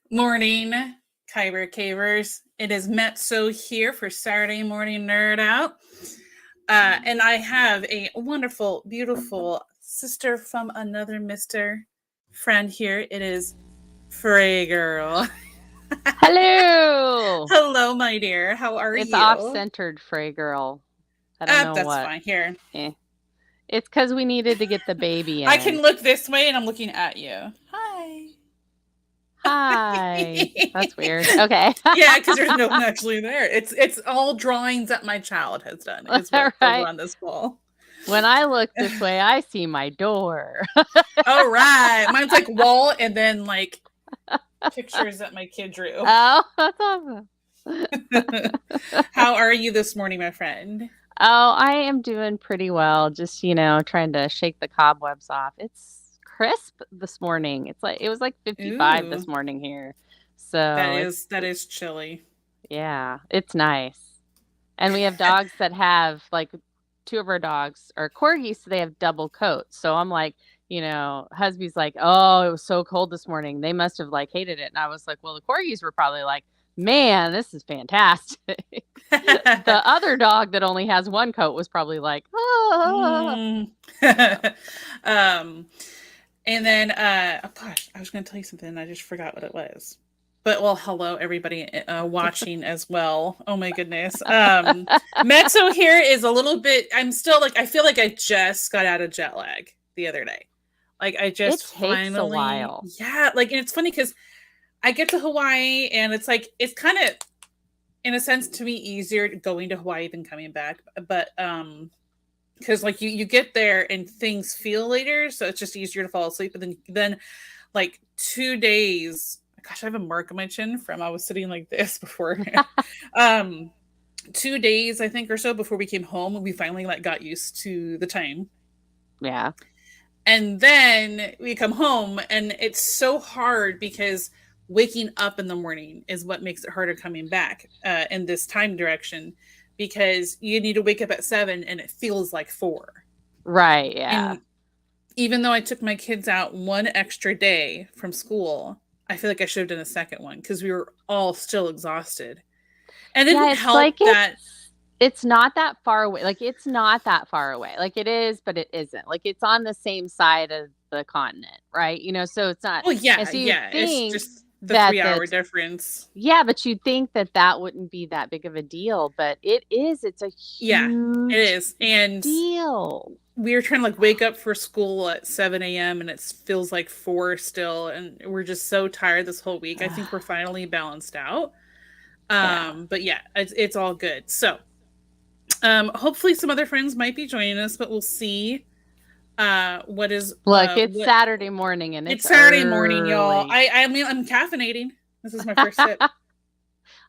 Morning, Kyber Cavers. It is Metso here for Saturday Morning Nerd Out. And I have a wonderful, beautiful sister from another Mr. friend here. It is Fray Girl. Hello. Hello, my dear. How are It's you? off-centered, Fray girl. I don't know That's what. fine. Here. Eh. It's because we needed to get the baby I can in. look this way and I'm looking at you. Hi. Hi. That's weird. Okay. Yeah, because there's no one actually there. It's all drawings that my child has done, is All what goes right. on this wall. When I look this way, I see my door. All right. Mine's like wall and then like pictures that my kid drew. Oh, that's awesome. How are you this morning, my friend? Oh, I am doing pretty well. Just, trying to shake the cobwebs off. It's crisp this morning. It was like 55 Ooh, this morning here. that So is that is chilly. yeah, it's nice. And we have dogs that have like two of our dogs are corgis, so they have double coats. So I'm like, husby's like, oh, it was so cold this morning. They must have like hated it. And I was like, well, the corgis were probably like, man, this is fantastic. The other dog that only has one coat was probably like, oh. Mm. um, and then oh gosh, I was going to tell you something and I just forgot what it was. But well, hello everybody watching as well. Oh my goodness. Mezzo here is a little bit. I'm still like I feel like I just got out of jet lag the other day. Like I It just takes a finally, while. yeah. Like and it's funny because I get to Hawaii and it's like it's kind of in a sense to me easier going to Hawaii than coming back. But because like you get there and things feel later, so it's just easier to fall asleep. But then like 2 days. Gosh, I have a mark on my chin from I was sitting like this before. um 2 days I think or so before we came home, we finally like got used to the time. Yeah. And then we come home and it's so hard because waking up in the morning is what makes it harder coming back in this time direction because you need to wake up at 7 and it feels like 4. Right. Yeah. And even though I took my kids out one extra day from school, I feel like I should have done a second one because we were all still exhausted. And it Yeah. didn't It's like help that. it's not that far away. Like it's not that far away. Like it is, but it isn't. Like it's on the same side of the continent, right? So it's not. Well, And yeah, so you'd yeah. It's think just the that 3 hour that difference. yeah, but you'd think that that wouldn't be that big of a deal, but it is. It's a Yeah, it huge is. And deal. we were trying to like wake up for school at 7 a.m. and it feels like 4 still. And we're just so tired this whole week. I think we're finally balanced out. Yeah. But yeah, it's all good. So hopefully some other friends might be joining us, but we'll see. What is Look, it's what Saturday morning and It's it's Saturday morning, y'all. early. I mean I'm caffeinating. This is my first sip.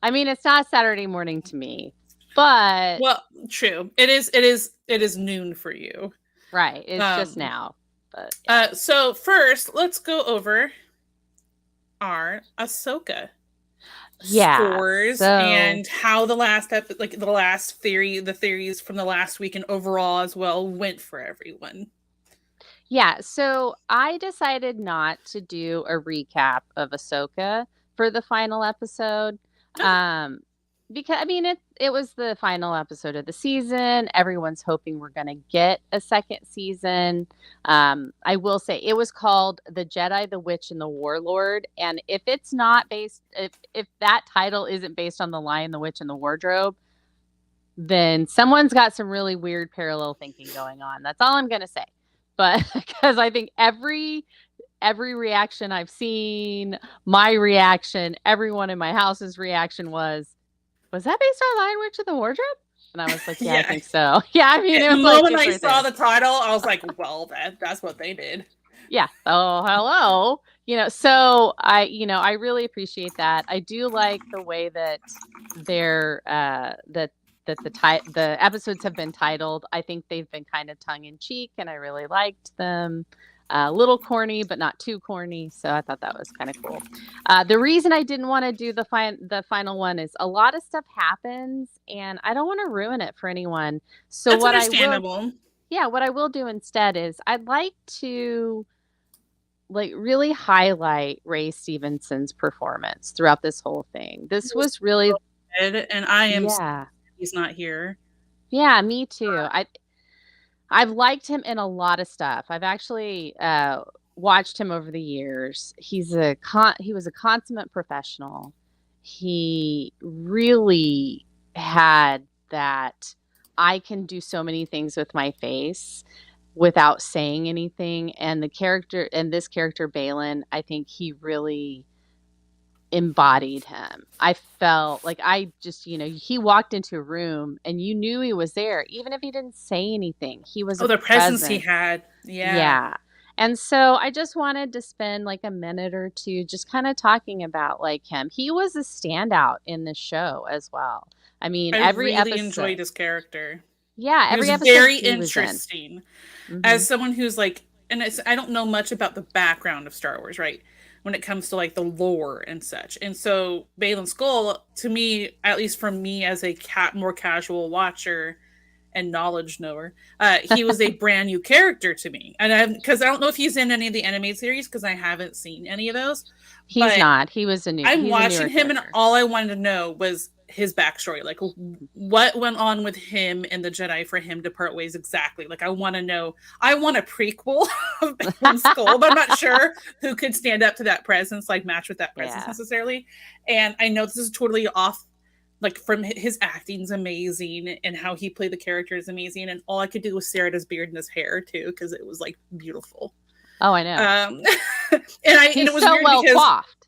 I mean, it's not Saturday morning to me, but Well, true. It is noon for you. right, it's just Um now. But yeah. so first let's go over our Ahsoka Yeah. scores So and how the last like the theories from the last week and overall as well went for everyone. yeah, so I decided not to do a recap of Ahsoka for the final episode. Okay. Um, because I mean it was the final episode of the season. Everyone's hoping we're gonna get a second season. I will say it was called The Jedi, the Witch, and the Warlord. And if it's not based if that title isn't based on The Lion, the Witch, and the Wardrobe, then someone's got some really weird parallel thinking going on. That's all I'm gonna say. But because I think every reaction I've seen, my reaction, everyone in my house's reaction was that based on Lion Witch of the Wardrobe? And I was like, yeah, I Yeah. think so. Yeah, I mean, it The was like moment it's I right saw there. the title, I was like, well, that's what they did. Yeah. Oh, hello. So I really appreciate that. I do like the way that they're the episodes have been titled. I think they've been kind of tongue in cheek, and I really liked them. A little corny, but not too corny. So I thought that was kind of cool. The reason I didn't want to do the final one is a lot of stuff happens, and I don't want to ruin it for anyone. So That's what I will understandable. yeah, what I will do instead is I'd like to like really highlight Ray Stevenson's performance throughout this whole thing. This was really good, and I am yeah. he's not here. Yeah, me too. I've liked him in a lot of stuff. I've actually watched him over the years. He was a consummate professional. He really had that I can do so many things with my face without saying anything. And this character, Balin, I think he really embodied him. I felt like I just, he walked into a room and you knew he was there, even if he didn't say anything. He was the presence he had. Yeah. And so I just wanted to spend like a minute or two just kind of talking about like him. He was a standout in the show as well. I mean, every really episode, enjoyed his character. Yeah, every episode very interesting. Mm-hmm. As someone who's like, and I don't know much about the background of Star Wars, right? When it comes to like the lore and such. And so Balin Skull, to me, at least for me as a more casual watcher and knowledge knower, he was a brand new character to me. And because I don't know if he's in any of the animated series because I haven't seen any of those. He's not. He was a new. I'm watching him, and all I wanted to know was his backstory, like what went on with him and the Jedi for him to part ways exactly. Like I want to know. I want a prequel of Balin Skull, but I'm not sure who could stand up to that presence, like match with that presence necessarily. And I know this is totally off. Like from his acting's amazing, and how he played the character is amazing, and all I could do was stare at his beard and his hair too, because it was like beautiful. Oh, I know. And it was so well coiffed.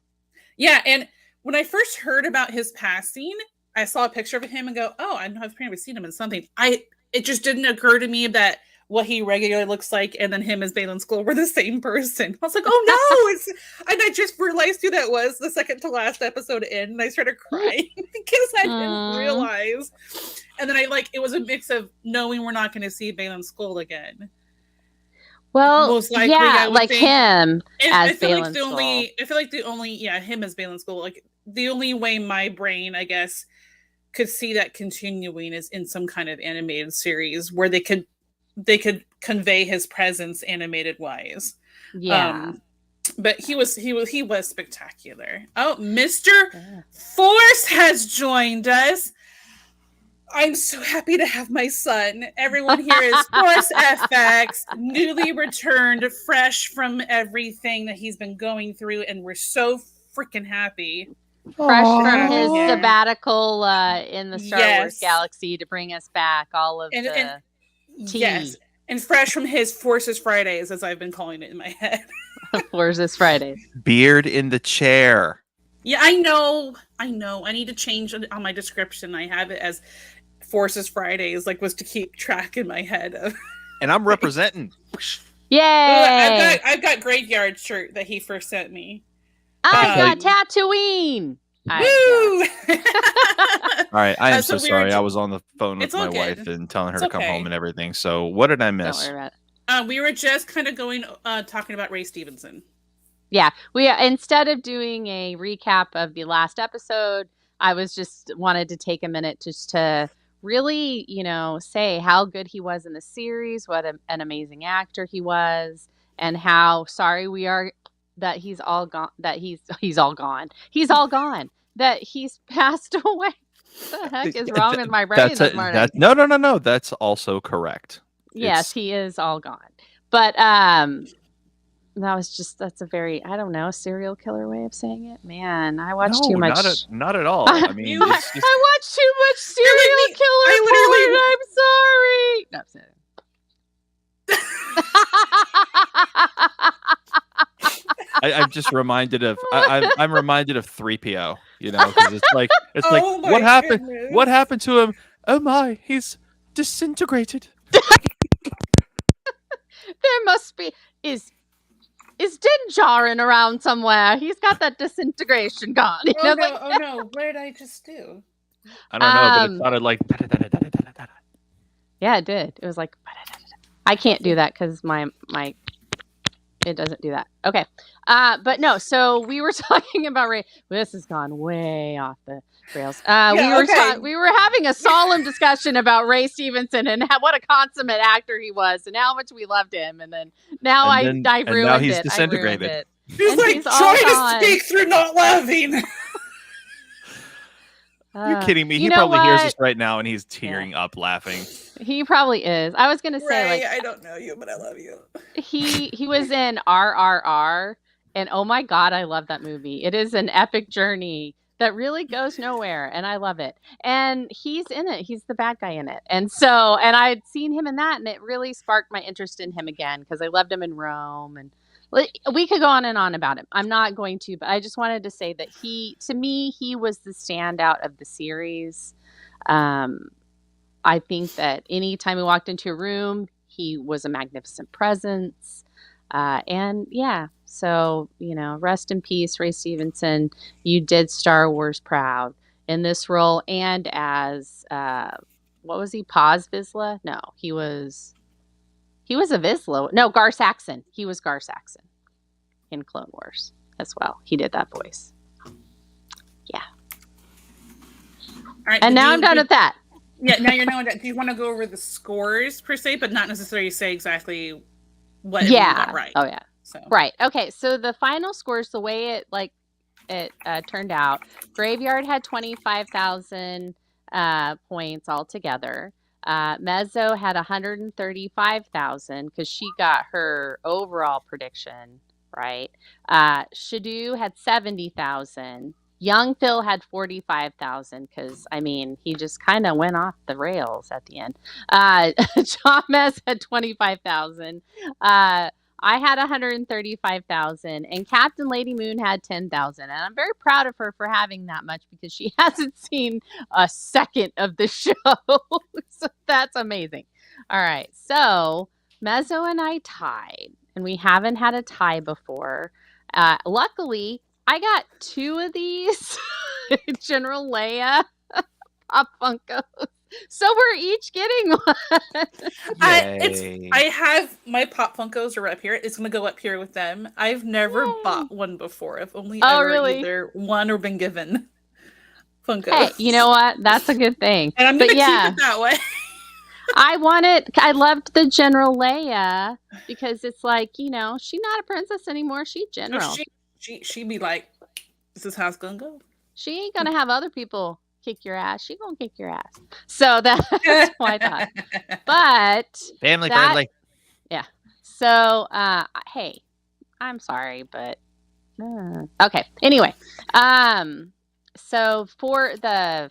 Yeah, and when I first heard about his passing, I saw a picture of him and go, "Oh, I've probably seen him in something." It just didn't occur to me that what he regularly looks like and then him as Balin Skull were the same person. I was like, "Oh no!" And I just realized who that was the second to last episode in, and I started crying because I didn't realize. And then it was a mix of knowing we're not going to see Balin Skull again. Well, most likely, yeah, like him as Balin Skull. I feel like the only him as Balin Skull. Like the only way my brain, I guess, could see that continuing is in some kind of animated series where they could convey his presence animated wise. Yeah. But he was spectacular. Oh, Mr. Force has joined us. I'm so happy to have my son. Everyone here is Force FX, newly returned, fresh from everything that he's been going through, and we're so freaking happy. Fresh from his sabbatical in the Star Wars galaxy to bring us back all of the tea. Yes, and fresh from his Forces Fridays, as I've been calling it in my head. Forces Fridays. Beard in the chair. Yeah, I know. I need to change on my description. I have it as Forces Fridays, was to keep track in my head of. And I'm representing. Yay! I've got Graveyard shirt that he first sent me. I got Tatooine. Woo! All right, I am so sorry. I was on the phone with my wife and telling her to come home and everything. So what did I miss? Don't worry about it. We were just kind of talking about Ray Stevenson. Yeah, we instead of doing a recap of the last episode, I was just wanted to take a minute just to really, say how good he was in the series, what an amazing actor he was, and how sorry we are that he's all gone. That he's all gone. He's all gone. That he's passed away. What the heck is wrong with my brain this morning? No. That's also correct. Yes, he is all gone. But that's a very, I don't know, serial killer way of saying it. Man, I watch too much. Not at all. I mean, I watch too much serial killer porn. I'm sorry. No, I'm sorry. I'm just reminded of I'm reminded of 3PO, because it's like what happened? Goodness. What happened to him? Oh my, he's disintegrated. There must be is Din Djarin around somewhere. He's got that disintegration gone. Oh no! What did I just do? I don't know, but it sounded like. Yeah, it did. It was like. I can't do that because my It doesn't do that. Okay. But no, so we were talking about Ray. This has gone way off the rails. We were having a solemn discussion about Ray Stevenson and what a consummate actor he was and how much we loved him. And then I ruined now he's it. disintegrated. He's like trying to speak through not laughing. You're kidding me. He probably hears us right now and he's tearing up laughing. He probably is. I was going to say, Ray, I don't know you, but I love you. He was in RRR, and oh my God, I love that movie. It is an epic journey that really goes nowhere, and I love it. And he's in it. He's the bad guy in it. And I'd seen him in that, and it really sparked my interest in him again because I loved him in Rome. And we could go on and on about him. I'm not going to, but I just wanted to say that to me, he was the standout of the series. I think that anytime he walked into a room, he was a magnificent presence. So, rest in peace, Ray Stevenson. You did Star Wars proud in this role and as, what was he, Paz Vizsla? No, he was a Vizsla. No, Gar Saxon. He was Gar Saxon in Clone Wars as well. He did that voice. Yeah. All right, and now I'm done with that. Yeah, now you're done with that. Do you want to go over the scores per se, but not necessarily say exactly what you got right? Oh, yeah. So. Right. Okay. So the final scores, the way it turned out, Graveyard had 25,000 points altogether. Mezzo had 135,000 because she got her overall prediction right. Shadu had 70,000. Young Phil had 45,000 because he just kind of went off the rails at the end. Chavez had 25,000. I had 135,000, and Captain Lady Moon had 10,000. And I'm very proud of her for having that much because she hasn't seen a second of the show. So that's amazing. All right. So Mezzo and I tied, and we haven't had a tie before. Luckily, I got 2 of these General Leia Pop Funkos. So we're each getting one. I have my Pop Funkos are up here. It's gonna go up here with them. I've never bought one before. I've only ever either won or been given Funkos. Hey, you know what? That's a good thing. And I'm gonna keep it that way. I loved the General Leia because it's like, she's not a princess anymore. She's general. She'd be like, this is how it's gonna go. She ain't gonna have other people kick your ass. She gonna kick your ass. So that's what I thought. But family friendly. Yeah. So hey, I'm sorry, but okay. Anyway, so for the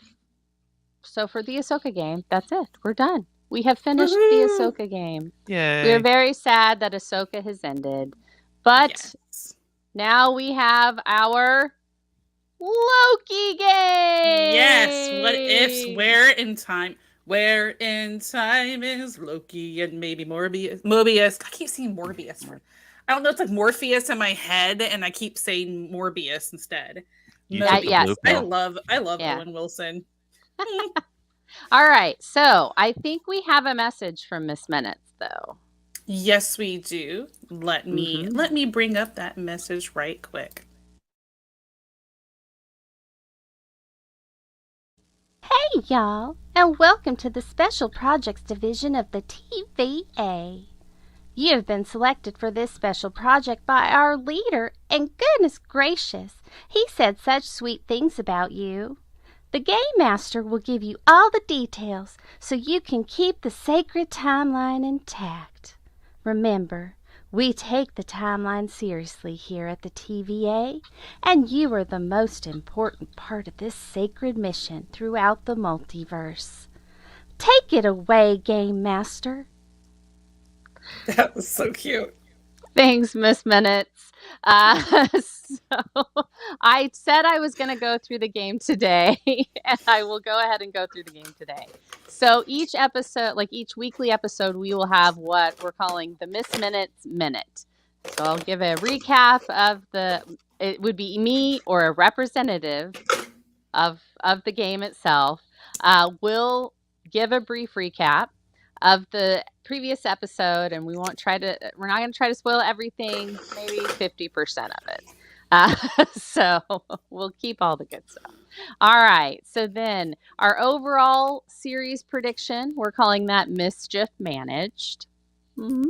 Ahsoka game, that's it. We're done. We have finished the Ahsoka game. Yay. We are very sad that Ahsoka has ended, but now we have our Loki game. Yes. What ifs? Where in time is Loki and maybe Mobius? I keep saying Morbius. I don't know. It's like Morpheus in my head, and I keep saying Morbius instead. Yes. I love Owen Wilson. All right. So I think we have a message from Miss Minutes, though. Yes, we do. Let me bring up that message right quick. Hey, y'all, and welcome to the Special Projects Division of the TVA. You have been selected for this special project by our leader, and goodness gracious, he said such sweet things about you. The Game Master will give you all the details so you can keep the sacred timeline intact. Remember, we take the timeline seriously here at the TVA, and you are the most important part of this sacred mission throughout the multiverse. Take it away, Game Master. That was so cute. Thanks, Miss Minutes. So I said I was going to go through the game today, and I will go ahead and go through the game today. So each episode, like each weekly episode, we will have what we're calling the Miss Minutes Minute. So I'll give a recap of it would be me or a representative of the game itself. We'll give a brief recap of the previous episode, and we're not going to try to spoil everything, maybe 50% of it. So we'll keep all the good stuff. All right. So then our overall series prediction, we're calling that Mischief Managed. Mm-hmm.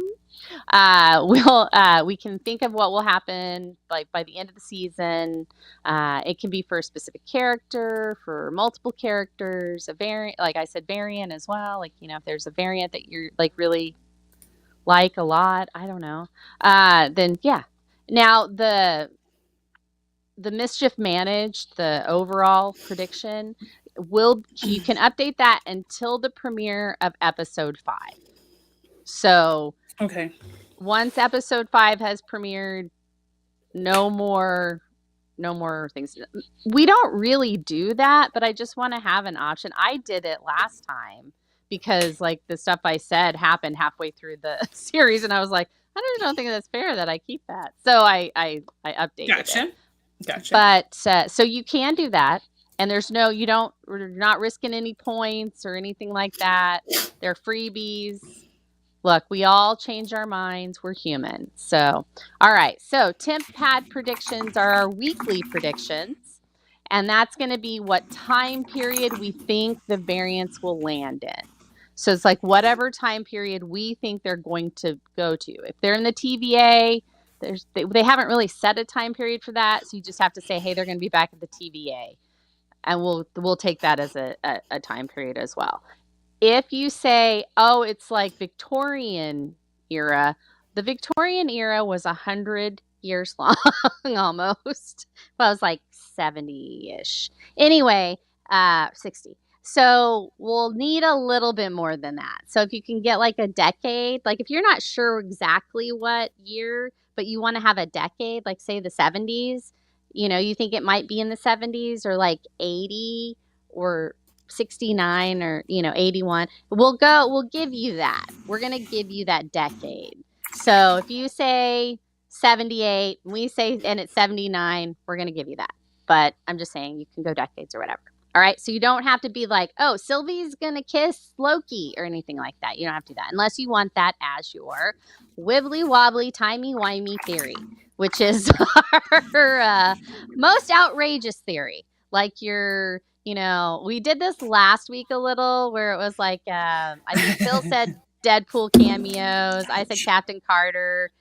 We can think of what will happen like by the end of the season. It can be for a specific character, for multiple characters, a variant, like I said, variant as well. Like, if there's a variant that you're like really like a lot, I don't know. Then yeah. Now the Mischief Managed, the overall prediction you can update that until the premiere of episode 5. So okay. Once episode 5 has premiered, no more things. We don't really do that, but I just want to have an option. I did it last time because like the stuff I said happened halfway through the series, and I was like, I don't think that's fair that I keep that. So I updated it. Gotcha. But so you can do that, and we're not risking any points or anything like that. They're freebies. Look, we all change our minds. We're human. So, all right. So temp pad predictions are our weekly predictions. And that's going to be what time period we think the variants will land in. So it's like whatever time period we think they're going to go to. If they're in the TVA, they haven't really set a time period for that. So you just have to say, hey, they're going to be back at the TVA. And we'll take that as a time period as well. If you say, oh, it's like Victorian era, the Victorian era was 100 years long almost. Well, it was like 70-ish. Anyway, 60. So we'll need a little bit more than that. So if you can get like a decade, like if you're not sure exactly what year, but you want to have a decade, like say the 70s, you think it might be in the 70s or like 80 or 69 or 81, we'll give you that. We're going to give you that decade. So if you say 78, and it's 79, we're going to give you that. But I'm just saying you can go decades or whatever. All right. So you don't have to be like, oh, Sylvie's going to kiss Loki or anything like that. You don't have to do that unless you want that as your wibbly wobbly timey-wimey theory, which is our most outrageous theory. Like we did this last week a little where it was like, I think Phil said Deadpool cameos. I said Captain Carter,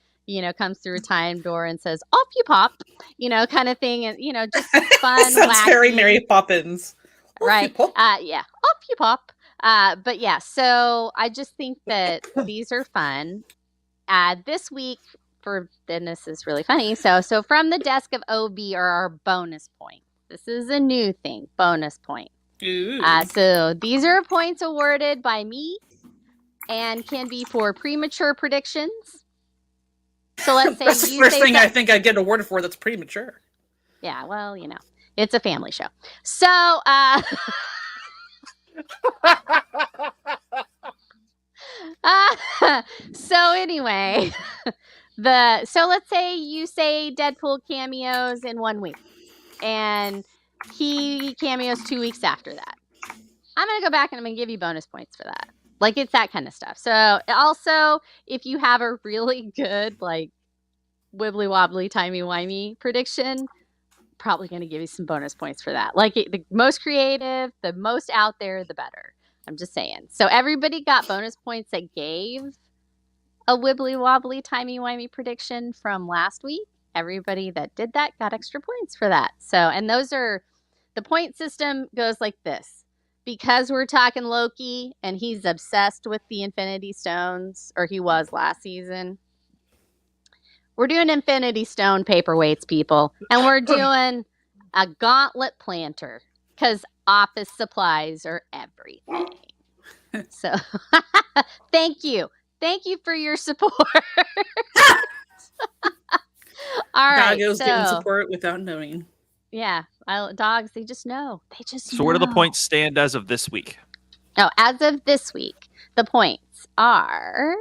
comes through a time door and says, off you pop, kind of thing. And, just fun. Sounds wacky. very Mary Poppins. Right. Yeah. Off you pop. But yeah, so I just think that these are fun. This week, then this is really funny. So from the desk of OB are our bonus points. This is a new thing, bonus point. So these are points awarded by me and can be for premature predictions. So let's say that's the first thing I think I get awarded for that's premature. Yeah, well, it's a family show. So, so anyway, so let's say you say Deadpool cameos in 1 week. And he cameos 2 weeks after that. I'm going to go back and I'm going to give you bonus points for that. Like, it's that kind of stuff. So, also, if you have a really good, like, wibbly-wobbly, timey-wimey prediction, probably going to give you some bonus points for that. Like, the most creative, the most out there, the better. I'm just saying. So, everybody got bonus points that gave a wibbly-wobbly, timey-wimey prediction from last week. Everybody that did that got extra points for that. So, and the point system goes like this. Because we're talking Loki and he's obsessed with the Infinity Stones, or he was last season. We're doing Infinity Stone paperweights, people. And we're doing a gauntlet planter because office supplies are everything. So, thank you. Thank you for your support. All right. Doggos getting support without knowing. Yeah. Dogs, they just know. So where do the points stand as of this week? Oh, as of this week, the points are...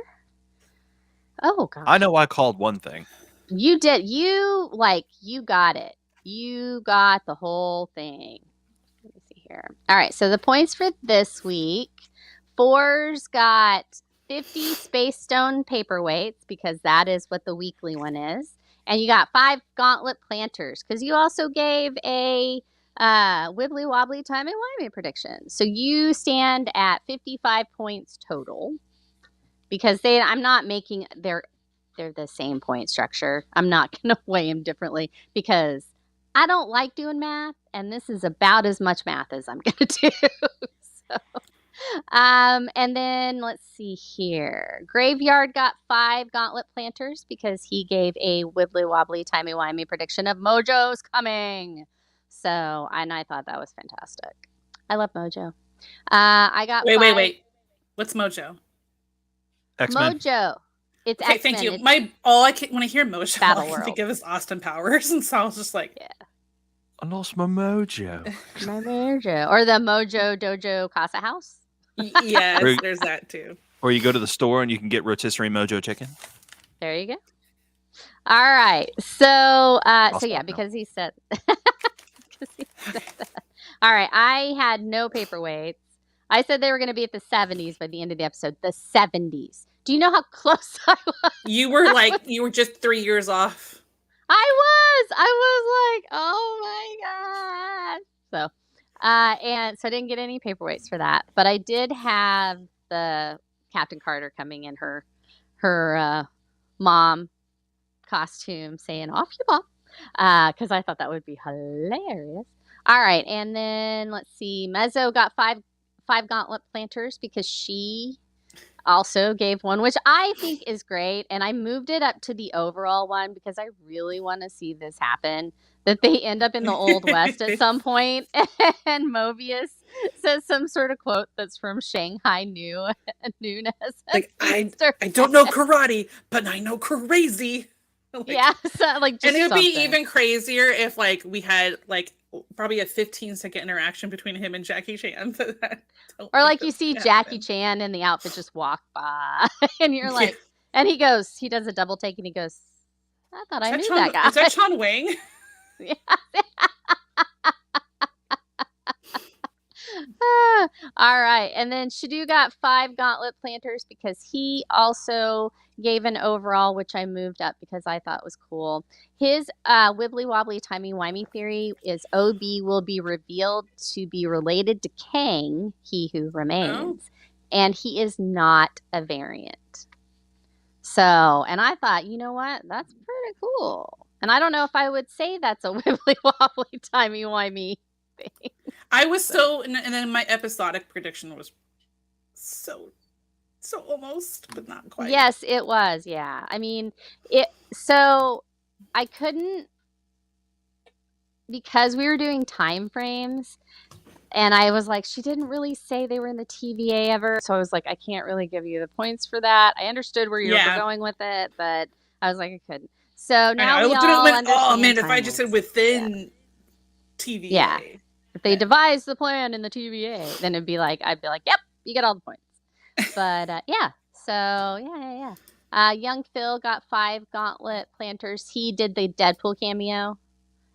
Oh, God. I know I called one thing. You did. You got it. You got the whole thing. Let me see here. All right. So the points for this week, Fours got 50 Space Stone paperweights, because that is what the weekly one is. And you got 5 gauntlet planters, because you also gave a wibbly wobbly timey-wimey prediction. So you stand at 55 points total, because I'm not making, they're the same point structure. I'm not going to weigh them differently, because I don't like doing math, and this is about as much math as I'm going to do. So, and then let's see here. Graveyard got 5 gauntlet planters, because he gave a wibbly wobbly timey wimey prediction of Mojo's coming. So, and I thought that was fantastic. I love Mojo. I got wait. What's Mojo? X-Men. Mojo. It's okay, X-Men. thank you. When I hear Mojo, Battle all I can World. think of is Austin Powers, and so I was just like, yeah. I lost my mojo. My mojo. Or the Mojo Dojo Casa House. Yes, there's that too. Or you go to the store and you can get rotisserie mojo chicken. There you go. All right. So, because he said that. All right. I had no paperweights. I said they were going to be at the 70s by the end of the episode. The 70s. Do you know how close I was? You were just 3 years off. I was like, oh my gosh. So, and so I didn't get any paperweights for that, but I did have the Captain Carter coming in her mom costume saying "off you pop," because I thought that would be hilarious. All right, and then let's see, Mezzo got five gauntlet planters, because she also gave one, which I think is great, and I moved it up to the overall one because I really want to see this happen, that they end up in the Old West at some point, and Mobius says some sort of quote that's from Shanghai Nooness. Like, I don't know karate, but I know crazy. Yeah, so, like, just and it would something. be even crazier if we had probably a 15-second interaction between him and Jackie Chan. Or you see Jackie Chan in the outfit just walk by, and you're like, and he does a double take, and he goes, I thought I knew that guy. Is that Chun Wing? Yeah. All right, and then Shadu got 5 gauntlet planters, because he also gave an overall, which I moved up because I thought was cool. His wibbly wobbly timey wimey theory is OB will be revealed to be related to Kang, He Who Remains, and he is not a variant. So, and I thought, you know what, that's pretty cool. And I don't know if I would say that's a wibbly wobbly timey wimey thing. I was and then my episodic prediction was so almost, but not quite. Yes, it was. Yeah. I mean, so I couldn't, because we were doing time frames, and I was like, she didn't really say they were in the TVA ever. So I was like, I can't really give you the points for that. I understood where you were going with it, but I was like, I couldn't. So now we all understand. Oh man, if I just said within TVA. Yeah. If they devised the plan in the TVA, then I'd be like, yep, you get all the points. But yeah, so yeah. Young Phil got 5 gauntlet planters. He did the Deadpool cameo,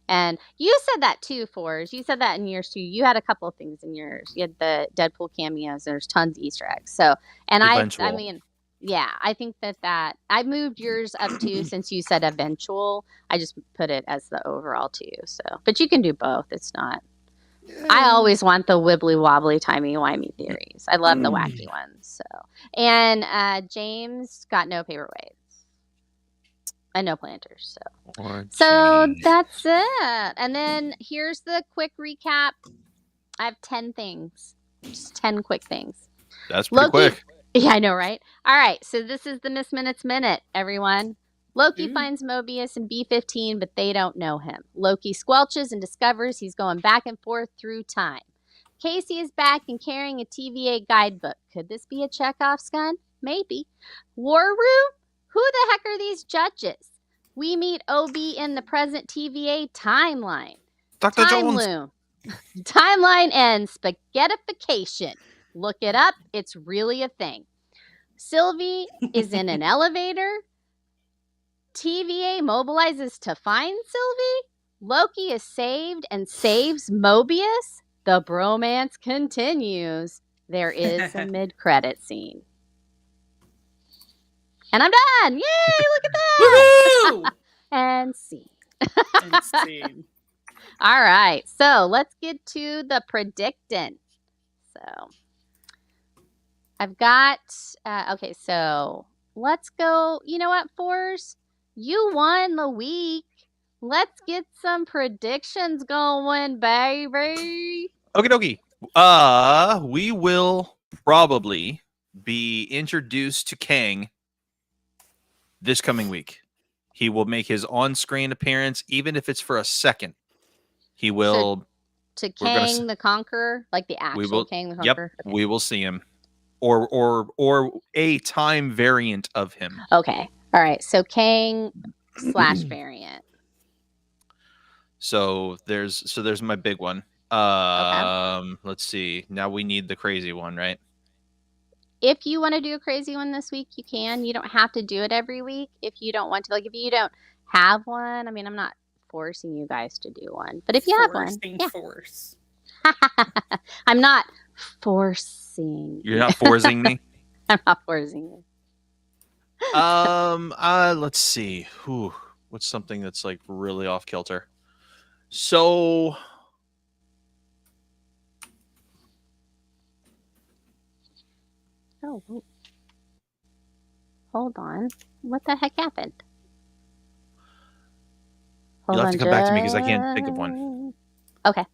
and you said that too, Forge. You said that in yours too. You had a couple of things in yours. You had the Deadpool cameos. There's tons of Easter eggs. So, and Eventual. I mean, yeah, I think that I moved yours up too, since you said eventual. I just put it as the overall too. So, but you can do both. It's not. I always want the wibbly wobbly timey wimey theories. I love the wacky ones. So, and James got no paperweights and no planters. So that's it. And then here's the quick recap. I have 10 things, just 10 quick things. That's pretty quick. Yeah, I know, right? All right. So this is the Miss Minutes Minute, everyone. Loki finds Mobius in B-15, but they don't know him. Loki squelches and discovers he's going back and forth through time. Casey is back and carrying a TVA guidebook. Could this be a Chekhov's gun? Maybe. War Room? Who the heck are these judges? We meet OB in the present TVA timeline. Dr. Time Jones. Loom. Timeline and spaghettification. Look it up. It's really a thing. Sylvie is in an elevator. TVA mobilizes to find Sylvie. Loki is saved and saves Mobius. The bromance continues. There is a mid-credit scene. And I'm done. Yay! Look at that. Woohoo! And see. Insane. All right. So let's get to the predictant. So I've got. Okay. So let's go. You know what, Force? You won the week. Let's get some predictions going, baby. Okie dokie. We will probably be introduced to Kang this coming week. He will make his on-screen appearance, even if it's for a second. He will to Kang the Conqueror, like the actual Kang the Conqueror. Yep, okay. We will see him, or a time variant of him. Okay, all right. So Kang / variant. So there's my big one. Okay. Let's see. Now we need the crazy one, right? If you want to do a crazy one this week, you can. You don't have to do it every week if you don't want to. Like if you don't have one, I mean, I'm not forcing you guys to do one, but if you have one, yeah. Force. I'm not forcing. You're not forcing me. I'm not forcing you. Let's see. What's something that's like really off kilter? So. Oh, hold on. What the heck happened? You'll have to come back to me because I can't think of one. Okay.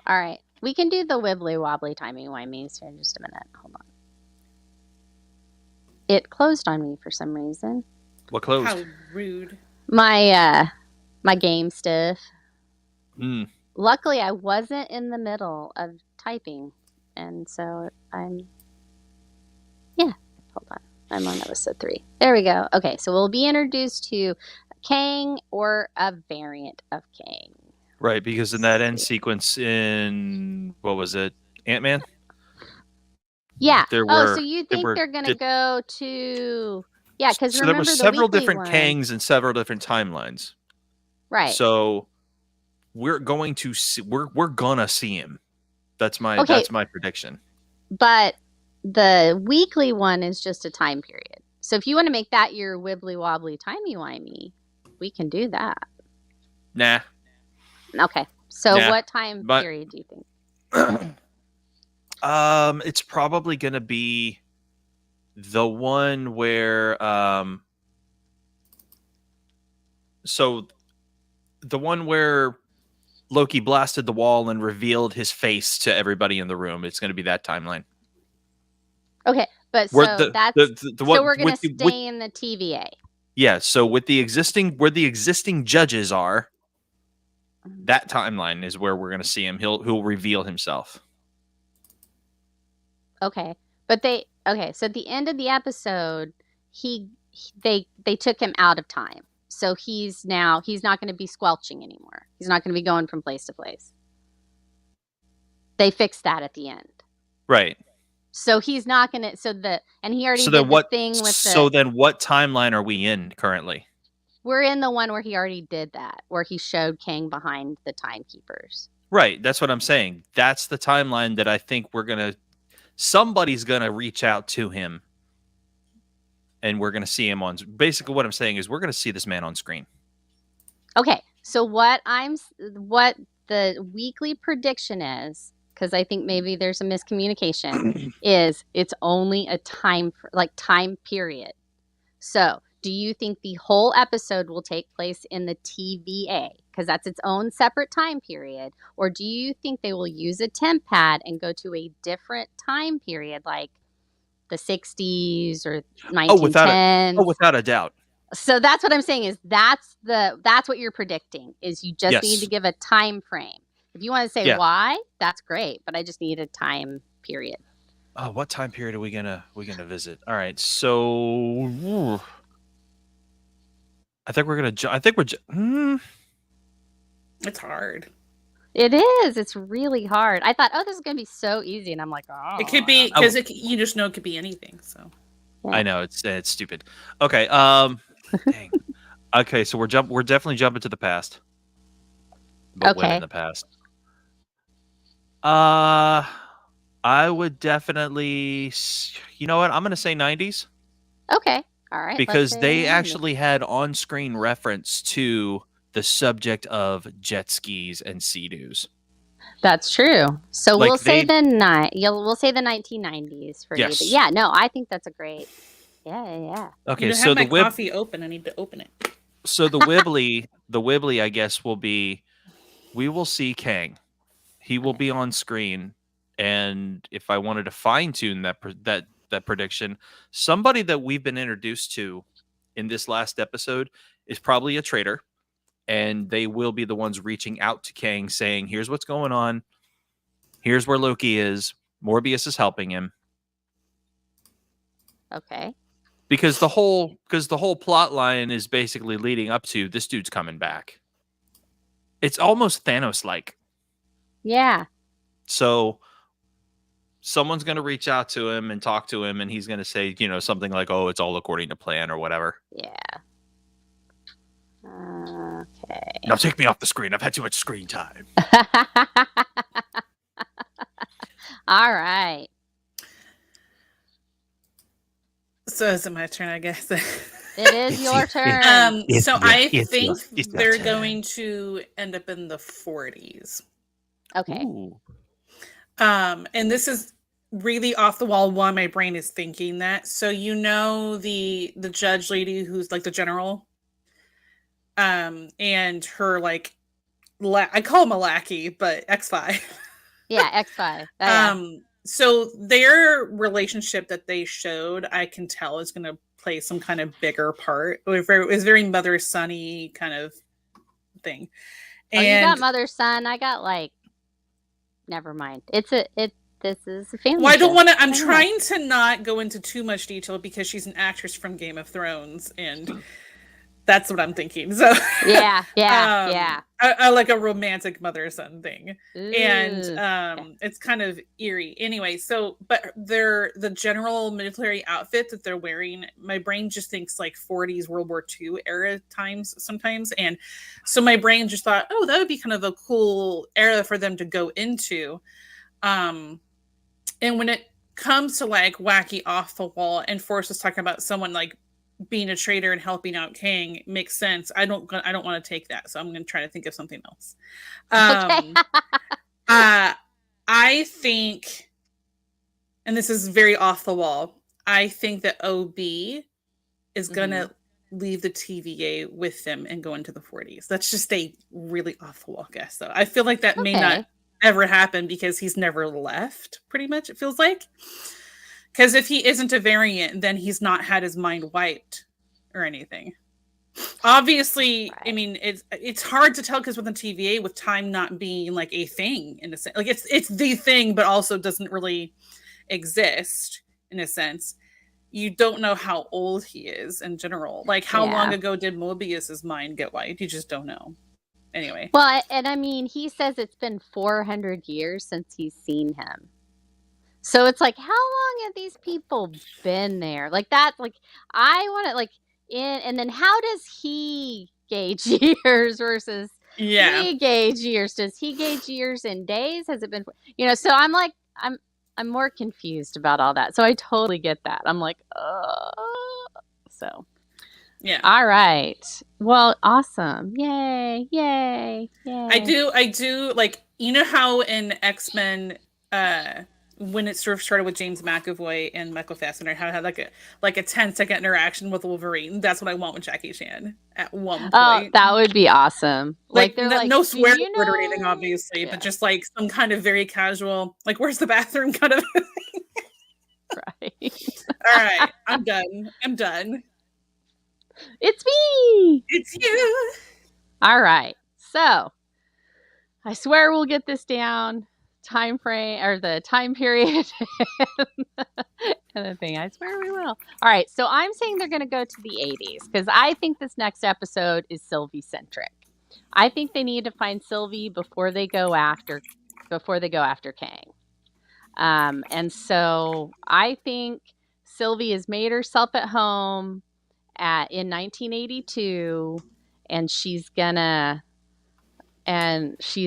All right. We can do the wibbly wobbly timey-wimey here in just a minute. Hold on. It closed on me for some reason. What closed? How rude. My game stuff. Mm. Luckily, I wasn't in the middle of typing, and so I'm... Yeah, hold on. I'm on episode 3. There we go. Okay, so we'll be introduced to Kang or a variant of Kang. Right, because in that end sequence in, what was it, Ant-Man? Yeah. So you think they're going to go to... Yeah, because so there were several different Kangs and several different timelines. Right. So we're going to see, we're gonna see him. That's my prediction. But the weekly one is just a time period. So if you want to make that your wibbly wobbly timey wimey, we can do that. Nah. Okay. So what time period do you think? It's probably gonna be the one where so the one where Loki blasted the wall and revealed his face to everybody in the room. It's gonna be that timeline. Okay, but so we're gonna stay in the TVA. Yeah, so with the existing judges are, that timeline is where we're gonna see him. He'll reveal himself. Okay, but so at the end of the episode, they took him out of time. So he's not going to be squelching anymore. He's not going to be going from place to place. They fixed that at the end. Right. So he's not going to, and he already did the thing with So then what timeline are we in currently? We're in the one where he already did that, where he showed Kang behind the timekeepers. Right. That's what I'm saying. That's the timeline that I think somebody's going to reach out to him. And we're going to see him on. Basically, what I'm saying is we're going to see this man on screen. Okay, so what the weekly prediction is, because I think maybe there's a miscommunication, is it's only a time period. So, do you think the whole episode will take place in the TVA, because that's its own separate time period, or do you think they will use a temp pad and go to a different time period, like the 60s or 1910s? Without a doubt. So that's what I'm saying is that's what you're predicting is you just need to give a time frame. If you want to say why, that's great, but I just need a time period. Oh, what time period are we gonna visit? All right, so I think it's hard. It is. It's really hard. I thought, this is going to be so easy. And I'm like, it could be, because you just know it could be anything. So yeah. I know it's stupid. Okay. Dang. Okay. So we're definitely jumping to the past. But when in the past? I would definitely, you know what? I'm going to say 90s. Okay. All right. because let's they say actually had on-screen reference to the subject of jet skis and sea-doos. that's true. So Like we'll say they- we'll say the 1990s for you. But Yes. yeah, no, I think that's a great. Yeah. Okay, You don't so have my the coffee open. I need to open it. so the wibbly, I guess, will be we will see Kang. He will be on screen, and if I wanted to fine tune that prediction, somebody that we've been introduced to in this last episode is probably a traitor, and they will be the ones reaching out to Kang, saying, "Here's what's going on. Here's where Loki is. Morbius is helping him." Okay. Because the whole plot line is basically leading up to this dude's coming back. It's almost Thanos-like. Yeah. So someone's going to reach out to him and talk to him, and he's going to say, something like, "Oh, it's all according to plan," or whatever. Yeah. Okay. Now take me off the screen. I've had too much screen time. All right. So is it my turn, I guess? It is your turn. So I think it's your they're turn. going to end up in the 40s. Okay. Ooh. And this is really off the wall. Why my brain is thinking that. So the judge lady who's like the general, and her like, I call him a lackey, but X5. Yeah, X5. Yeah. So their relationship that they showed, I can tell is going to play some kind of bigger part. It was very mother-son-y kind of thing. You got mother son. I got like. Never mind. This is a family. Well, I don't show. want to. I'm trying to not go into too much detail because she's an actress from Game of Thrones, and that's what I'm thinking. So Yeah. I like a romantic mother-son thing. Ooh, And it's kind of eerie. Anyway, but the general military outfit that they're wearing, my brain just thinks like 40s World War II era times sometimes. And so my brain just thought, oh, that would be kind of a cool era for them to go into. And when it comes to like wacky off the wall, and Force was talking about someone like being a traitor and helping out Kang, makes sense. I don't want to take that, so I'm going to try to think of something else. Okay. I think, and this is very off the wall, I think that OB is going to leave the TVA with them and go into the 40s. That's just a really off the wall guess, though. I feel like that may not ever happen because he's never left, pretty much, it feels like. Because if he isn't a variant, then he's not had his mind wiped or anything. Obviously, right. I mean, it's hard to tell because with the TVA, with time not being like a thing in a sense, like it's the thing, but also doesn't really exist in a sense. You don't know how old he is in general. Like how long ago did Mobius's mind get wiped? You just don't know. Anyway. Well, and I mean, he says it's been 400 years since he's seen him. So it's like, how long have these people been there? Like that, like I want to like and then how does he gauge years versus we gauge years? Does he gauge years in days? Has it been, so I'm like, I'm more confused about all that. So I totally get that. I'm like, so. Yeah. All right. Well, awesome. Yay. I do like, how in X-Men, when it sort of started with James McAvoy and Michael Fassbender, how it had like a 10-second interaction with Wolverine. That's what I want with Jackie Chan at one point. Oh, that would be awesome. Like no swear word or anything, obviously, but just like some kind of very casual, like where's the bathroom kind of thing. Right. All right, I'm done. It's me. It's you. All right. So I swear we'll get this down. Time frame or the time period and the thing. I swear we will. All right. So I'm saying they're going to go to the 80s because I think this next episode is Sylvie centric. I think they need to find Sylvie before they go after Kang. And so I think Sylvie has made herself at home in 1982, and she's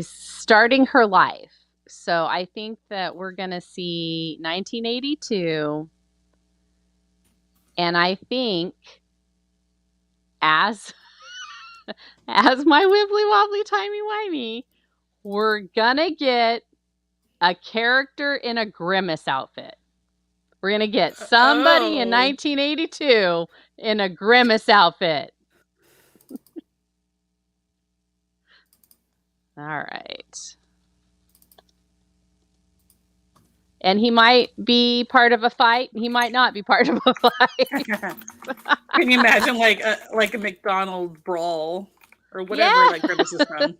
starting her life. So I think that we're going to see 1982, and I think as my wibbly wobbly timey wimey, we're gonna get a character in a Grimace outfit. We're gonna get somebody in 1982 in a Grimace outfit. All right. And he might be part of a fight. He might not be part of a fight. Can you imagine like a McDonald's brawl or whatever like Grimace is from?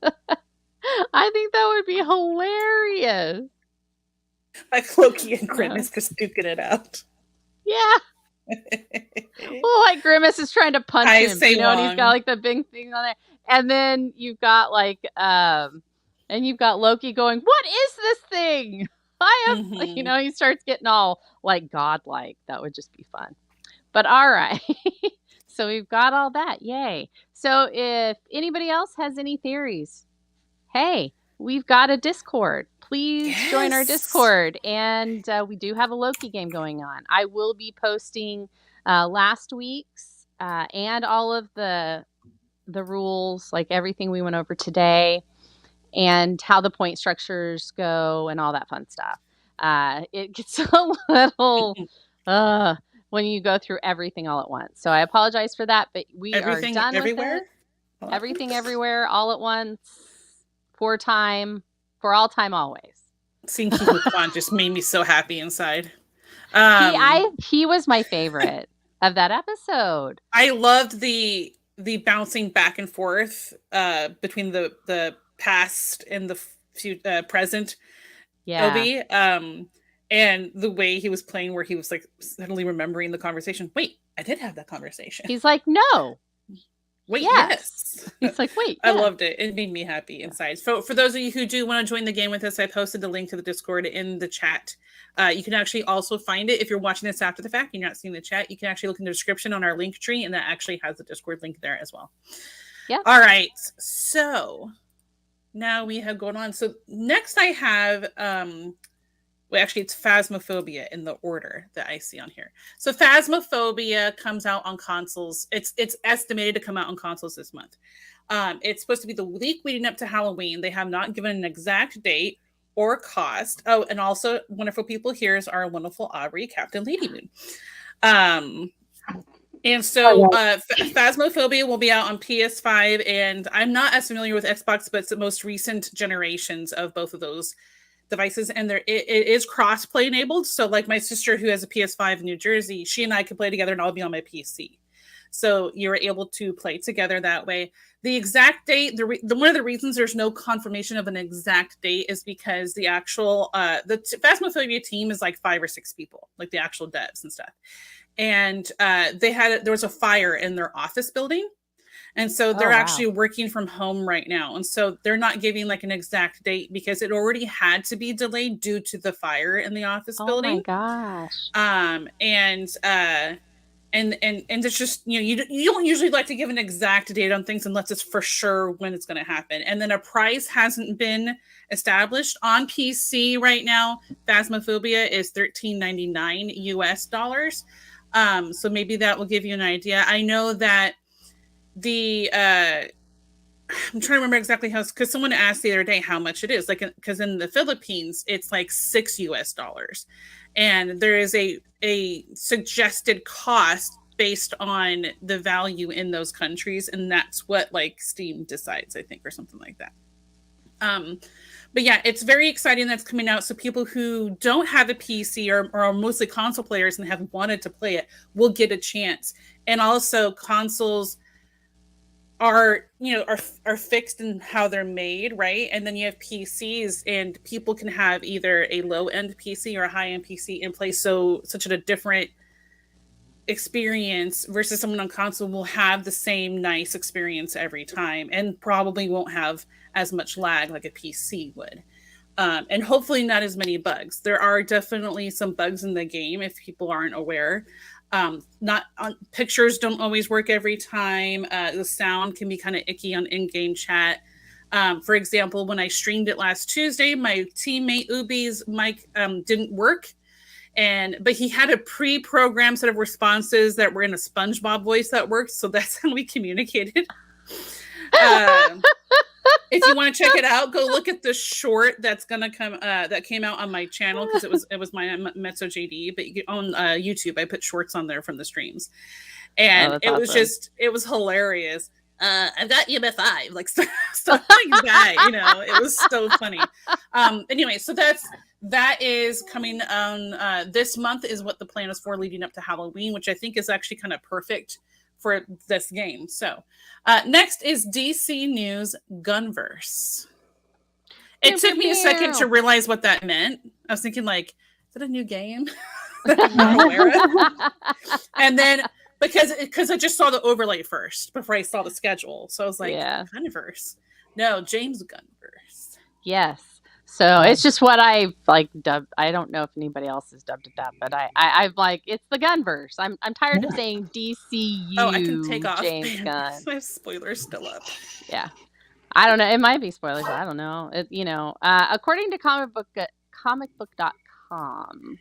I think that would be hilarious. Like Loki and Grimace just duking it out. Yeah. Well, like Grimace is trying to punch him, and he's got like the big thing on there. And then you've got like Loki going, "What is this thing? I am," he starts getting all like godlike. That would just be fun. But all right. So we've got all that. Yay. So if anybody else has any theories, hey, we've got a Discord. Please join our Discord. And we do have a Loki game going on. I will be posting last week's and all of the rules, like everything we went over today, and how the point structures go and all that fun stuff. It gets a little when you go through everything all at once. So I apologize for that, but we are done everywhere? with it. Everything everywhere all at once for all time always. Seeing King Kwan just made me so happy inside. He was my favorite of that episode. I loved the bouncing back and forth between the past and the present. Yeah. Obi, and the way he was playing, where he was like suddenly remembering the conversation. Wait, I did have that conversation. He's like, no. Wait, yes. He's like, wait. I loved it. It made me happy inside. So for those of you who do want to join the game with us, I posted the link to the Discord in the chat. You can actually also find it if you're watching this after the fact and you're not seeing the chat. You can actually look in the description on our link tree, and that actually has the Discord link there as well. Yeah. All right. So now we have going on. So next I have actually it's Phasmophobia in the order that I see on here. So Phasmophobia comes out on consoles. It's estimated to come out on consoles this month. It's supposed to be the week leading up to Halloween. They have not given an exact date or cost. Oh, and also wonderful people here is our wonderful Aubrey, Captain Lady Moon. And so Phasmophobia will be out on PS5, and I'm not as familiar with Xbox, but it's the most recent generations of both of those devices, and it is cross-play enabled. So like my sister who has a PS5 in New Jersey, she and I could play together and I'll be on my PC. So you're able to play together that way. The exact date, one of the reasons there's no confirmation of an exact date is because the actual the Phasmophobia team is like 5 or 6 people, like the actual devs and stuff. And there was a fire in their office building. And so they're actually working from home right now. And so they're not giving like an exact date because it already had to be delayed due to the fire in the office building. Oh my gosh. And it's just, you don't usually like to give an exact date on things unless it's for sure when it's going to happen. And then a price hasn't been established on PC right now. Phasmophobia is $13.99 US. So maybe that will give you an idea. I know that I'm trying to remember exactly how, because someone asked the other day how much it is, like, because in the Philippines it's like $6 US, and there is a suggested cost based on the value in those countries, and that's what like Steam decides, I think, or something like that. But yeah, it's very exciting that's coming out. So people who don't have a PC or are mostly console players and have wanted to play it will get a chance. And also consoles are fixed in how they're made, right? And then you have PCs, and people can have either a low-end PC or a high-end PC and play such a different experience versus someone on console will have the same nice experience every time and probably won't have as much lag like a PC would. And hopefully not as many bugs. There are definitely some bugs in the game if people aren't aware. Pictures don't always work every time. The sound can be kind of icky on in-game chat. For example, when I streamed it last Tuesday, my teammate Ubi's mic didn't work. but he had a pre-programmed set of responses that were in a SpongeBob voice that worked, so that's how we communicated. If you want to check it out, go look at the short that's gonna come that came out on my channel, because it was my Mezzo JD, but on YouTube I put shorts on there from the streams, and it was just, it was hilarious. I've got you by 5, like stuff like that, you know. It was so funny. Anyway, so that is coming on this month, is what the plan is for leading up to Halloween, which I think is actually kind of perfect for this game. So next is DC News Gunnverse. It took me a second to realize what that meant. I was thinking, like, is it a new game? And then because I just saw the overlay first before I saw the schedule, so I was like, Gunnverse. No, James Gunnverse. Yes. So it's just what I like dubbed. I don't know if anybody else has dubbed it that, but I'm like, it's the Gunverse. I'm tired of saying DCU. Oh, I can take off. James Gunn. My spoiler's still up. Yeah, I don't know. It might be spoilers. I don't know. According to comicbook.com,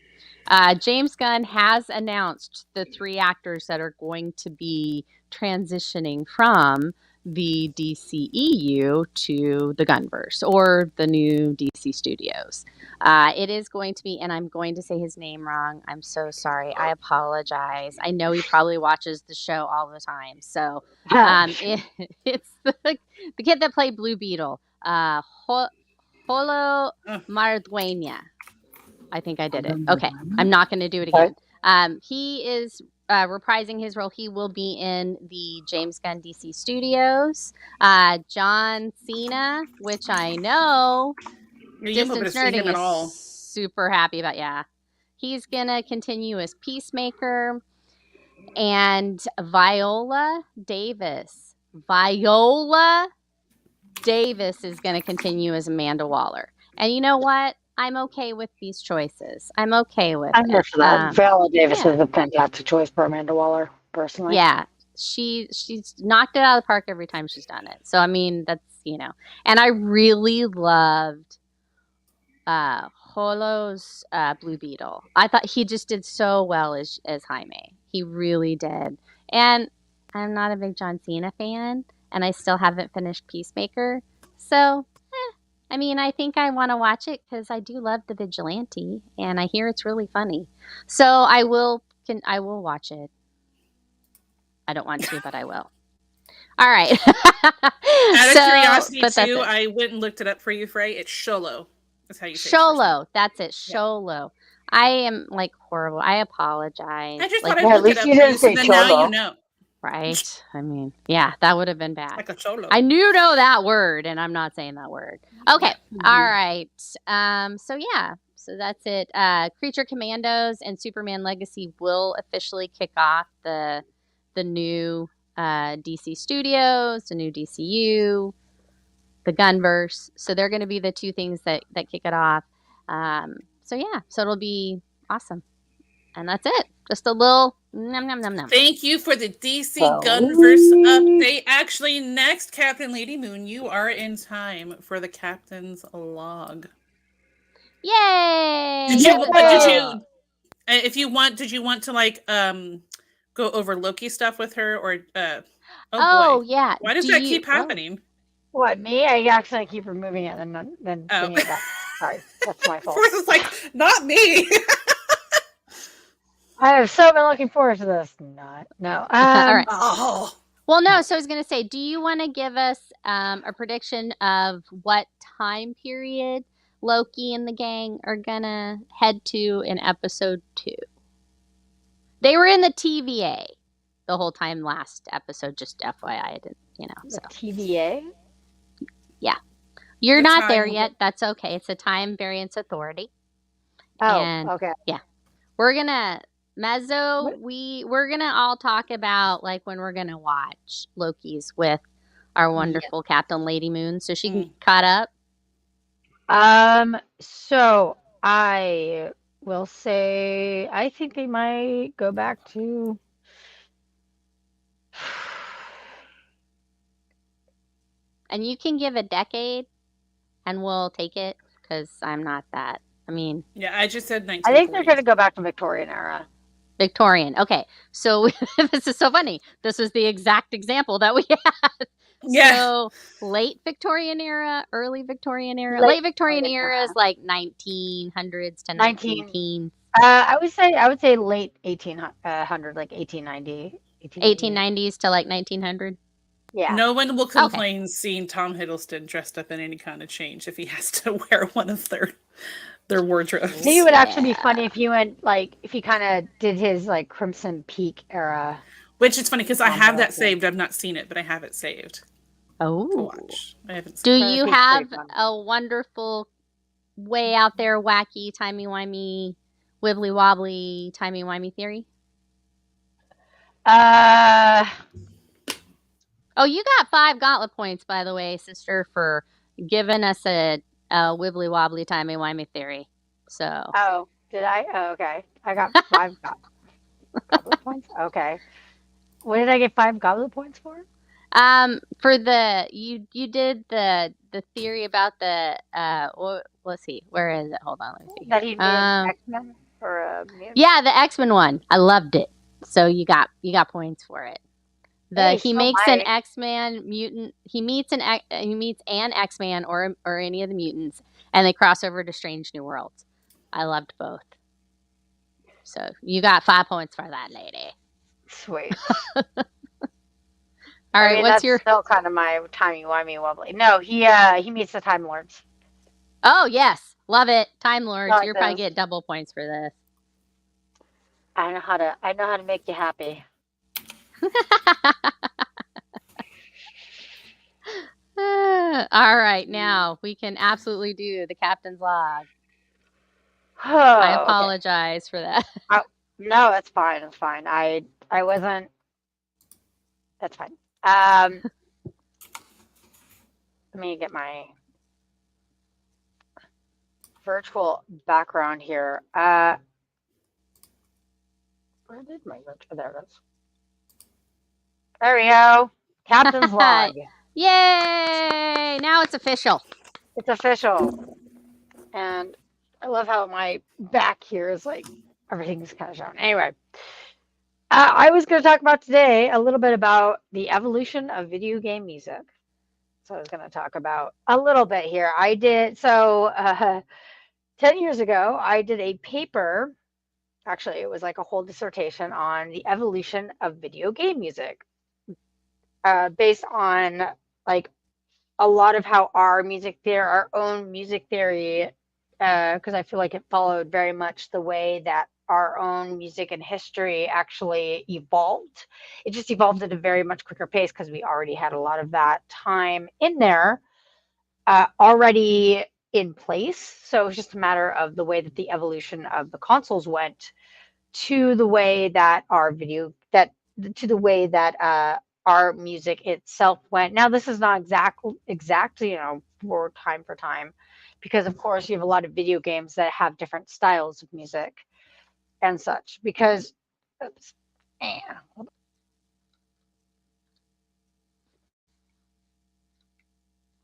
James Gunn has announced the 3 actors that are going to be transitioning from the DCEU to the Gunverse, or the new DC Studios. It is going to be, and I'm going to say his name wrong. I'm so sorry. I apologize. I know he probably watches the show all the time. So it's the kid that played Blue Beetle, Holo Mardueña. I think I did it. Okay. I'm not going to do it again. He is reprising his role. He will be in the James Gunn DC Studios. John Cena, which I know Distance Nerding is super happy about. Yeah. He's going to continue as Peacemaker. And Viola Davis is going to continue as Amanda Waller. And you know what? I'm okay with these choices. I'm okay with I'm here for that. Viola Davis is a fantastic choice for Amanda Waller, personally. Yeah. She's knocked it out of the park every time she's done it. So, I mean, that's, you know. And I really loved Holo's Blue Beetle. I thought he just did so well as Jaime. He really did. And I'm not a big John Cena fan, and I still haven't finished Peacemaker. So, I mean, I think I want to watch it because I do love The Vigilante, and I hear it's really funny. So I will watch it. I don't want to, but I will. All right. Out of curiosity, too, I went and looked it up for you, Fray. It's Sholo. That's how you say it. Sholo. That's it. Sholo. Yeah. I am, like, horrible. I apologize. I just thought I'd look it up for you, so then now you know. Right. I mean, yeah, that would have been bad. Like a cholo. I know that word, and I'm not saying that word. Okay. All right. So yeah. So that's it. Creature Commandos and Superman Legacy will officially kick off the new DC Studios, the new DCU, the Gunverse. So they're going to be the 2 things that kick it off. So yeah. So it'll be awesome. And that's it. Just a little nom nom nom nom. Thank you for the DC Gunverse update. Actually, next, Captain Lady Moon, you are in time for the Captain's Log. Yay! Did you want to like go over Loki stuff with her, or oh boy. Yeah. Why does that keep happening? What, me? I actually keep removing it and then bringing it back. Sorry, that's my fault. Force is like, not me. I have so been looking forward to this. No. All right. Oh. Well, no. So I was going to say, do you want to give us a prediction of what time period Loki and the gang are going to head to in episode 2? They were in the TVA the whole time last episode, just FYI. I didn't, so. TVA? Yeah. You're not there yet. That's okay. It's a Time Variance Authority. Oh, okay. Yeah. We're going to... Mezzo, we're gonna all talk about like when we're gonna watch Loki's with our wonderful Captain Lady Moon, so she can get caught up. So I will say I think they might go back to and you can give a decade and we'll take it because I'm not that I mean, Yeah, I just said 1940s. I think they're going to go back to Victorian era. Victorian. Okay, so this is so funny. This was the exact example that we had. Yeah. So late Victorian era, early Victorian era. Late Late Victorian Victorian era era. is like 1900s to 19 19 I would say late 1800, like 1890. 1890s to like 1900. Yeah. No one will complain seeing Tom Hiddleston dressed up in any kind of change if he has to wear one of their wardrobes. Maybe it would actually be funny if you went like if he kind of did his like Crimson Peak era. Which is funny because I have that saved. I've not seen it, but I have it saved to Oh, watch. I haven't do seen it. you Peak's have pretty fun. a wonderful, way out there, wacky, timey-wimey, wibbly-wobbly, timey-wimey theory? Oh, you got 5 gauntlet points, by the way, sister, for giving us a wibbly-wobbly, timey-wimey theory. So. Oh, did I? Oh, okay. I got 5 goblet points. Okay. What did I get 5 goblet points for? For the you did the theory about the let's see, where is it? Hold on, let me see. That he made X-Men or a mutant? Yeah, the X-Men one. I loved it. So you got points for it. Hey, He so makes an I- X-Man mutant. He meets an X-Man or any of the mutants, and they cross over to Strange New Worlds. I loved both. So you got 5 points for that, lady. Sweet. All right, what's that's your? still kind of my timey-wimey wobbly. No, he meets the Time Lords. Oh yes, love it. Time Lords. Like You're probably this. get double points for this. I know how to make you happy. All right, now we can absolutely do the captain's log. Oh, I apologize for that. No, that's fine. That's fine. I wasn't. That's fine. Let me get my virtual background here. Where did my virtual? There it is. There we go. Captain's log. Yay! Now it's official. It's official. And I love how my back here is like everything's kind of shown. Anyway, I was going to talk about today a little bit about the evolution of video game music. So I was going to talk about a little bit here. 10 years ago, I did a paper. Actually, it was like a whole dissertation on the evolution of video game music, based on like a lot of how our own music theory, because I feel like it followed very much the way that our own music and history actually evolved. It just evolved at a very much quicker pace because we already had a lot of that time in there already in place. So it's just a matter of the way that the evolution of the consoles went to the way that our our music itself went. Now, this is not exactly, for time, because of course you have a lot of video games that have different styles of music and such. Because, oops,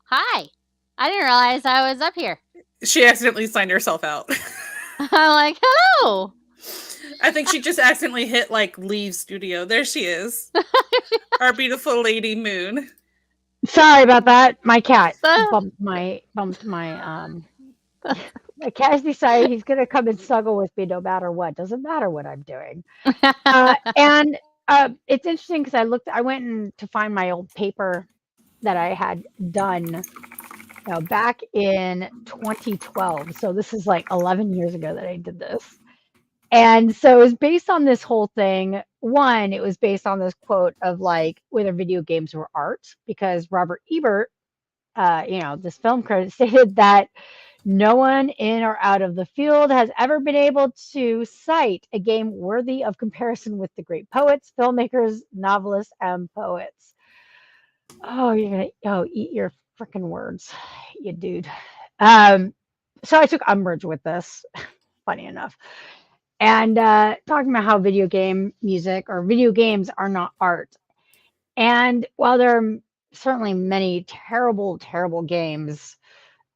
Hi. I didn't realize I was up here. She accidentally signed herself out. I'm like, hello. I think she just accidentally hit like leave studio. There she is. Our beautiful Lady Moon. Sorry about that. My cat bumped my my cat has decided he's gonna come and snuggle with me no matter what. Doesn't matter what I'm doing. And it's interesting because I went to find my old paper that I had done back in 2012. So this is like 11 years ago that I did this. And so it was based on this whole thing. One, it was based on this quote of like whether video games were art, because Robert Ebert, this film critic, stated that no one in or out of the field has ever been able to cite a game worthy of comparison with the great poets, filmmakers, novelists, and poets. Oh, you're gonna eat your freaking words, you dude. So I took umbrage with this, funny enough. And talking about how video game music or video games are not art. And while there are certainly many terrible, terrible games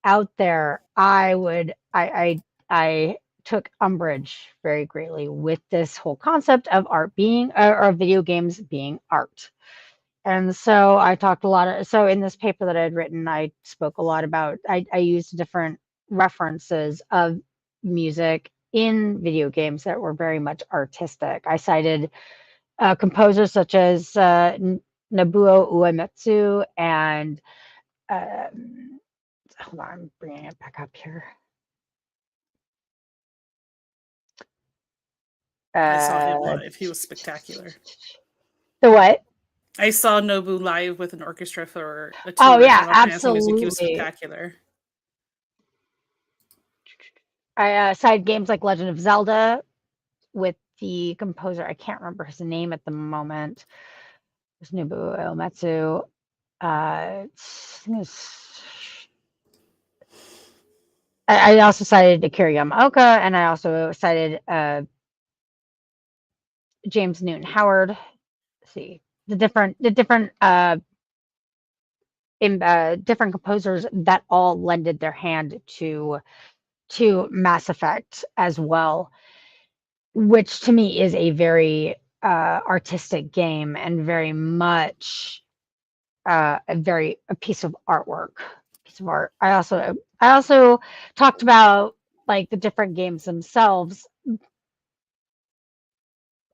out there, I I took umbrage very greatly with this whole concept of art being, or video games being art. And so I talked a lot of, so in this paper that I had written, I spoke a lot about, I used different references of music in video games that were very much artistic. I cited composers such as Nobuo Uematsu and, hold on, I'm bringing it back up here. I saw him live. He was spectacular. The what? I saw Nobu live with an orchestra for a tour. Oh yeah, Final Fantasy music. absolutely. He was spectacular. I cited games like Legend of Zelda with the composer. I can't remember his name at the moment. It was Nobuo Uematsu. I also cited Akira Yamaoka, and I also cited James Newton Howard. Let's see the different different composers that all lended their hand to Mass Effect as well, which to me is a very artistic game and very much a piece of artwork, piece of art. I also talked about like the different games themselves.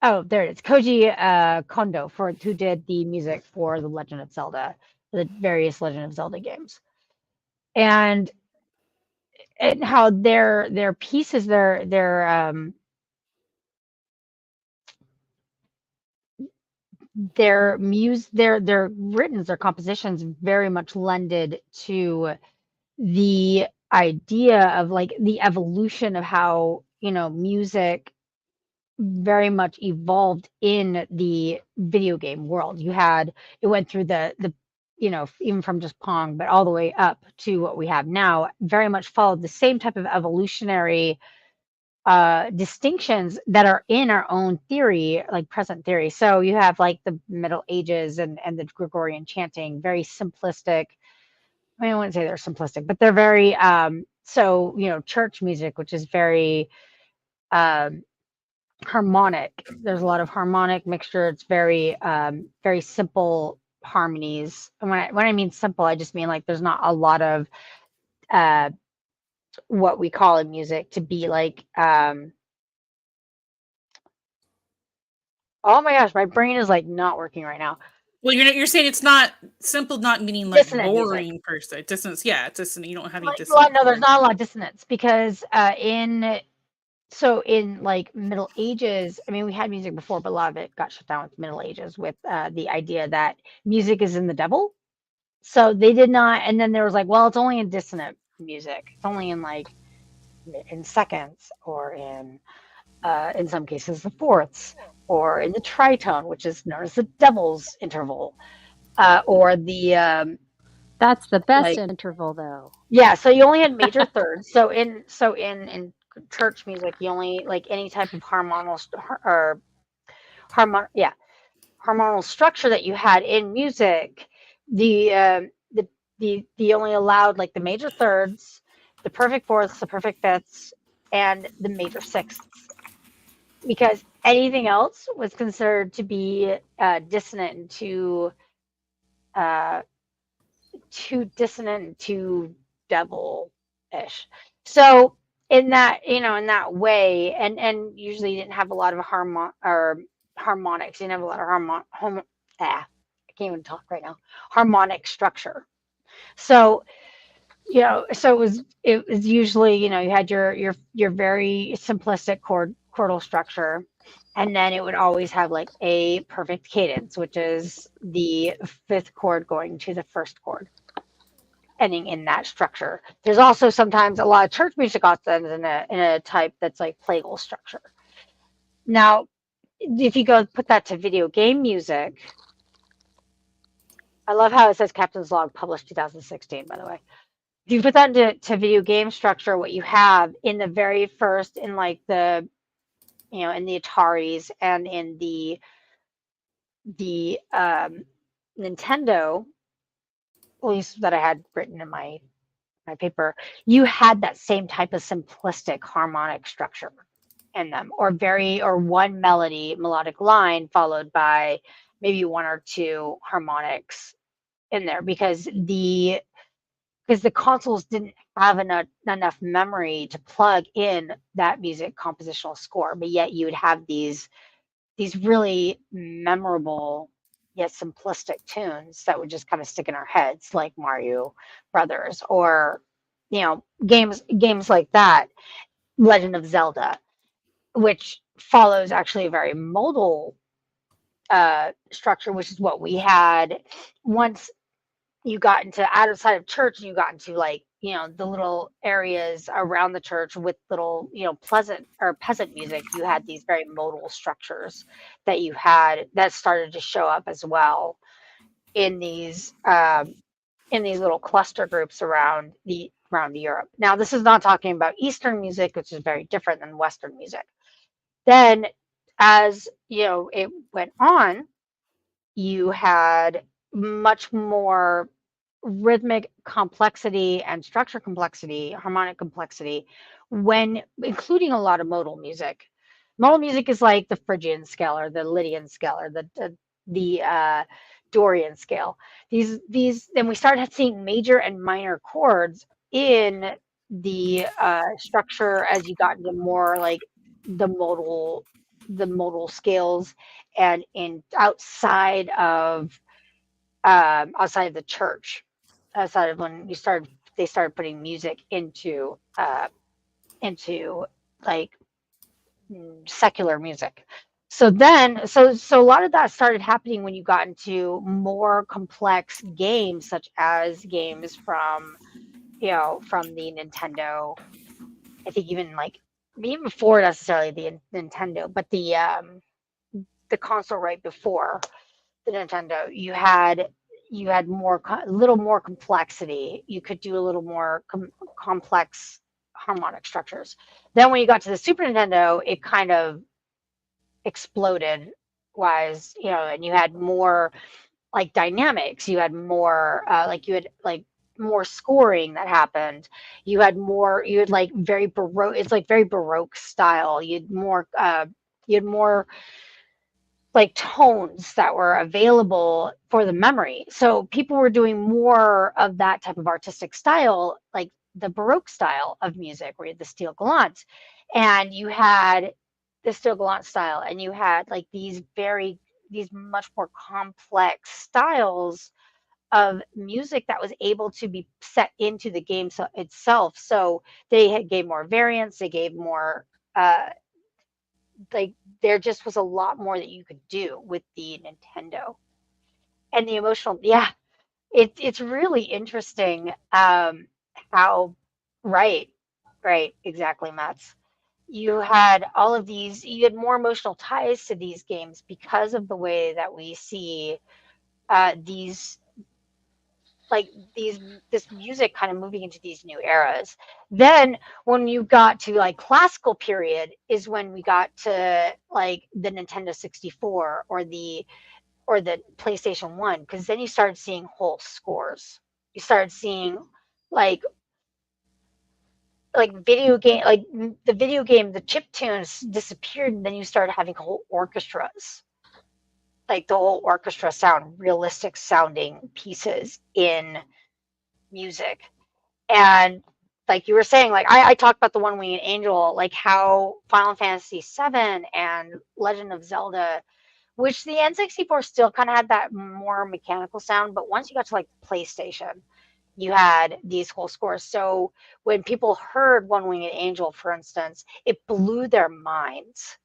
Oh, there it is. Koji Kondo, who did the music for the Legend of Zelda, the various Legend of Zelda games, and how their pieces, their written, their compositions very much lended to the idea of like the evolution of how, you know, music very much evolved in the video game world. It went through the you know, even from just Pong, but all the way up to what we have now, very much followed the same type of evolutionary distinctions that are in our own theory, like present theory. So you have like the Middle Ages and the Gregorian chanting, very simplistic. I mean, I wouldn't say they're simplistic, but they're very so, you know, church music, which is very harmonic. There's a lot of harmonic mixture. It's very very simple harmonies. And when I mean simple, I just mean like there's not a lot of what we call in music to be like oh my gosh, my brain is like not working right now. Well, you're saying it's not simple, not meaning like Dissonant boring music. per se. Dissonance, yeah, it's dissonant. You don't have any Well, dissonance. no, there's not a lot of dissonance because in like Middle Ages, I mean, we had music before, but a lot of it got shut down with Middle Ages with the idea that music is in the devil. So they did not, and then there was like, well, it's only in dissonant music. It's only in like in seconds, or in some cases the fourths, or in the tritone, which is known as the devil's interval, or the That's the best like, interval, though. yeah. So you only had major thirds. So in church music, you only like any type of harmonical structure that you had in music. The only allowed like the major thirds, the perfect fourths, the perfect fifths, and the major sixths, because anything else was considered to be dissonant and too dissonant and too devil-ish. So in that, you know, in that way, and usually you didn't have a lot of harmonics. You didn't have a lot of I can't even talk right now. Harmonic structure. So, you know, so it was usually, you know, you had your very simplistic chordal structure, and then it would always have like a perfect cadence, which is the fifth chord going to the first chord, ending in that structure. There's also sometimes a lot of church music also ends in a type that's like plagal structure. Now, if you go put that to video game music, I love how it says Captain's Log published 2016, by the way. If you put that into video game structure, what you have in the very first, in like the, you know, in the Ataris and in the Nintendo, at least that I had written in my my paper, you had that same type of simplistic harmonic structure in them, or one melodic line followed by maybe one or two harmonics in there, because the consoles didn't have enough memory to plug in that music compositional score, but yet you would have these really memorable yet simplistic tunes that would just kind of stick in our heads, like Mario Brothers, or games like that, Legend of Zelda, which follows actually a very modal structure, which is what we had once you got into outside of church, and you got into like the little areas around the church with little pleasant or peasant music. You had these very modal structures that you had that started to show up as well in these little cluster groups around Europe. Now, this is not talking about Eastern music, which is very different than Western music. Then, as it went on, you had much more rhythmic complexity and structure complexity, harmonic complexity, when including a lot of modal music. Modal music is like the Phrygian scale, or the Lydian scale, or the Dorian scale. Then we started seeing major and minor chords in the structure as you got into more like the modal scales, and outside of the church, outside of when they started putting music into like secular music. So a lot of that started happening when you got into more complex games, such as games from the Nintendo. I think even before necessarily the Nintendo, but the console right before the Nintendo, you had a little more complexity. You could do a little more complex harmonic structures. Then when you got to the Super Nintendo, it kind of exploded wise, and you had more like dynamics. You had more more scoring that happened. You had like very Baroque. It's like very Baroque style. You had more like tones that were available for the memory. So people were doing more of that type of artistic style, like the Baroque style of music, where you had the steel gallant, and you had the steel gallant style, and you had like these much more complex styles of music that was able to be set into the game itself. So they gave more variance, they gave more like there just was a lot more that you could do with the Nintendo. And the emotional, yeah, it's really interesting how right exactly, Mats. You had all of these, you had more emotional ties to these games because of the way that we see these this music kind of moving into these new eras. Then when you got to like classical period is when we got to like the Nintendo 64 or the PlayStation 1, because then you started seeing whole scores. You started seeing like the video game, the chip tunes disappeared, and then you started having whole orchestras, like the whole orchestra sound, realistic sounding pieces in music. And like you were saying, like I talked about the One Winged Angel, like how Final Fantasy VII and Legend of Zelda, which the N64 still kind of had that more mechanical sound, but once you got to like PlayStation, you had these whole scores. So when people heard One Winged Angel, for instance, it blew their minds,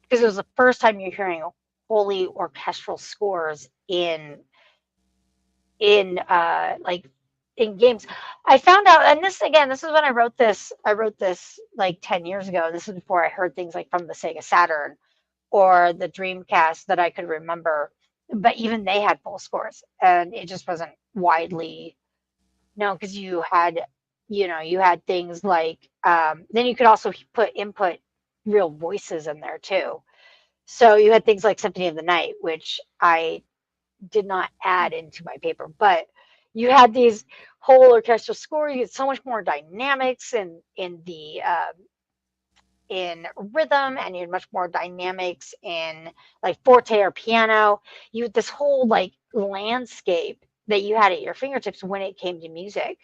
because it was the first time you're hearing wholly orchestral scores in games. I found out, and this is when I wrote this like 10 years ago. This is before I heard things like from the Sega Saturn or the Dreamcast that I could remember, but even they had full scores, and it just wasn't widely known, because you had things like then you could also input real voices in there too. So you had things like Symphony of the Night, which I did not add into my paper, but You had these whole orchestral score. You get so much more dynamics in rhythm, and you had much more dynamics in like forte or piano. You had this whole like landscape that you had at your fingertips when it came to music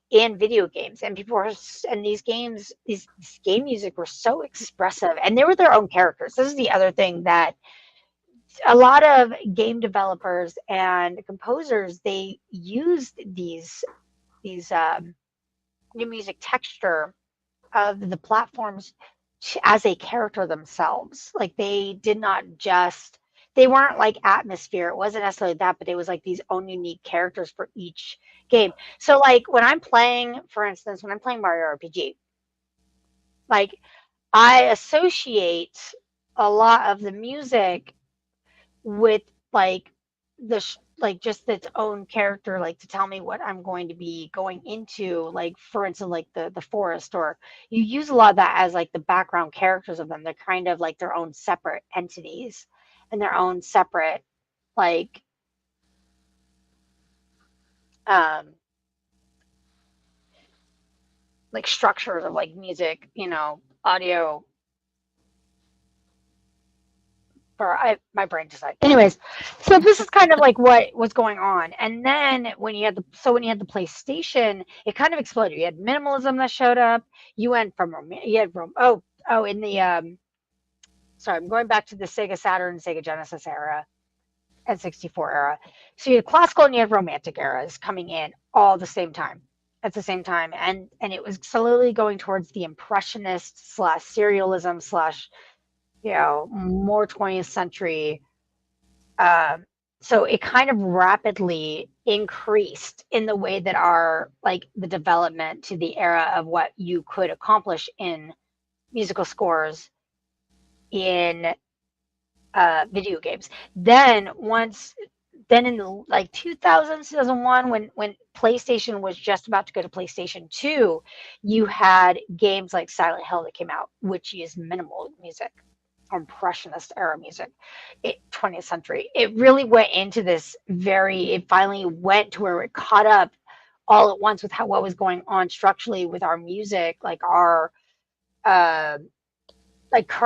in video games. And people were, and these games, this game music were so expressive, and they were their own characters. This is the other thing that a lot of game developers and composers, they used these new music texture of the platforms as a character themselves. Like they did not just, they weren't like atmosphere. It wasn't necessarily that, but it was like these own unique characters for each game. So like when I'm playing, for instance, when I'm playing Mario RPG, like I associate a lot of the music with like like just its own character, like to tell me what I'm going to be going into, like for instance like the forest, or you use a lot of that as like the background characters of them. They're kind of like their own separate entities and their own separate like um like structures of like music, audio. My brain just died. Anyways, so this is kind of like what was going on. And then when you had the PlayStation, it kind of exploded. You had minimalism that showed up. You went from in the sorry, I'm going back to the Sega Saturn, Sega Genesis era and 64 era. So you had classical and you had romantic eras coming in all the same time. At the same time, and it was slowly going towards the impressionist / serialism / more 20th century. So it kind of rapidly increased in the way that the development to the era of what you could accomplish in musical scores in video games. Then in the like 2001, when PlayStation was just about to go to PlayStation 2, you had games like Silent Hill that came out, which used minimal music, impressionist era music. 20th century, it really went into this it finally went to where it caught up all at once with what was going on structurally with our music, like our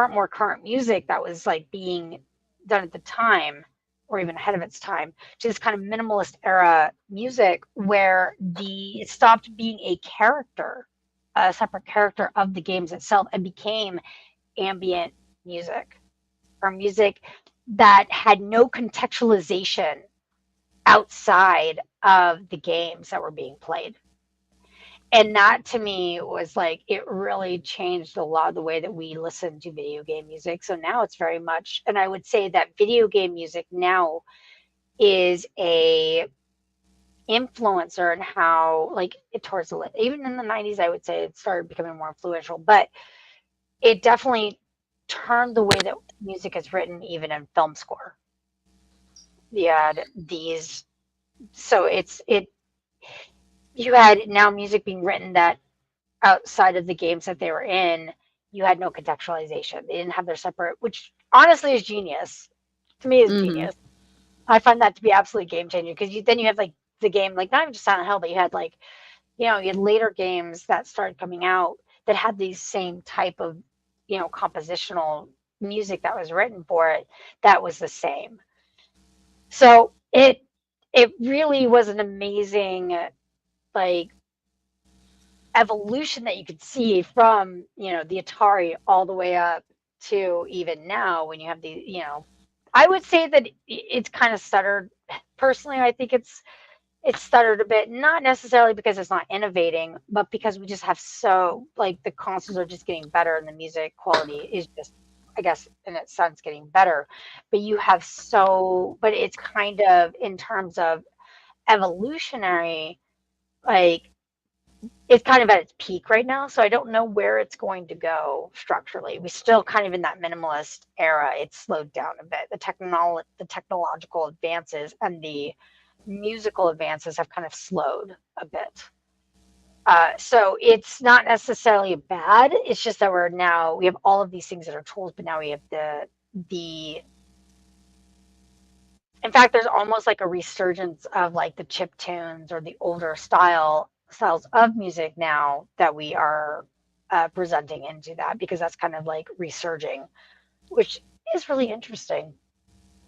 more current music that was like being done at the time, or even ahead of its time, to this kind of minimalist era music where it stopped being a separate character of the games itself, and became ambient music, or music that had no contextualization outside of the games that were being played. And that to me was like, it really changed a lot of the way that we listen to video game music. So now it's very much, and I would say that video game music now is a influencer in how, like, even in the 90s, I would say it started becoming more influential, but it definitely turned the way that music is written, even in film score. You had you had now music being written that outside of the games that they were in, you had no contextualization. They didn't have their separate, which honestly is genius. To me, is genius. I find that to be absolutely game changing, because then you have like the game, like not even just Silent Hill, but you had like, you had later games that started coming out that had these same type of, compositional music that was written for it that was the same. So it really was an amazing like evolution that you could see from the Atari all the way up to even now, when you have I would say that it's kind of stuttered. Personally, I think it's stuttered a bit, not necessarily because it's not innovating, but because we just have the consoles are just getting better, and the music quality is just, I guess, in its sense, getting better. But but it's kind of, in terms of evolutionary, like, it's kind of at its peak right now. So I don't know where it's going to go structurally. We're still kind of in that minimalist era. It's slowed down a bit. The technological advances and the musical advances have kind of slowed a bit. So it's not necessarily bad. It's just that we have all of these things that are tools, but now we have the in fact, there's almost like a resurgence of like the chip tunes or the older styles of music now that we are presenting into that, because that's kind of like resurging, which is really interesting,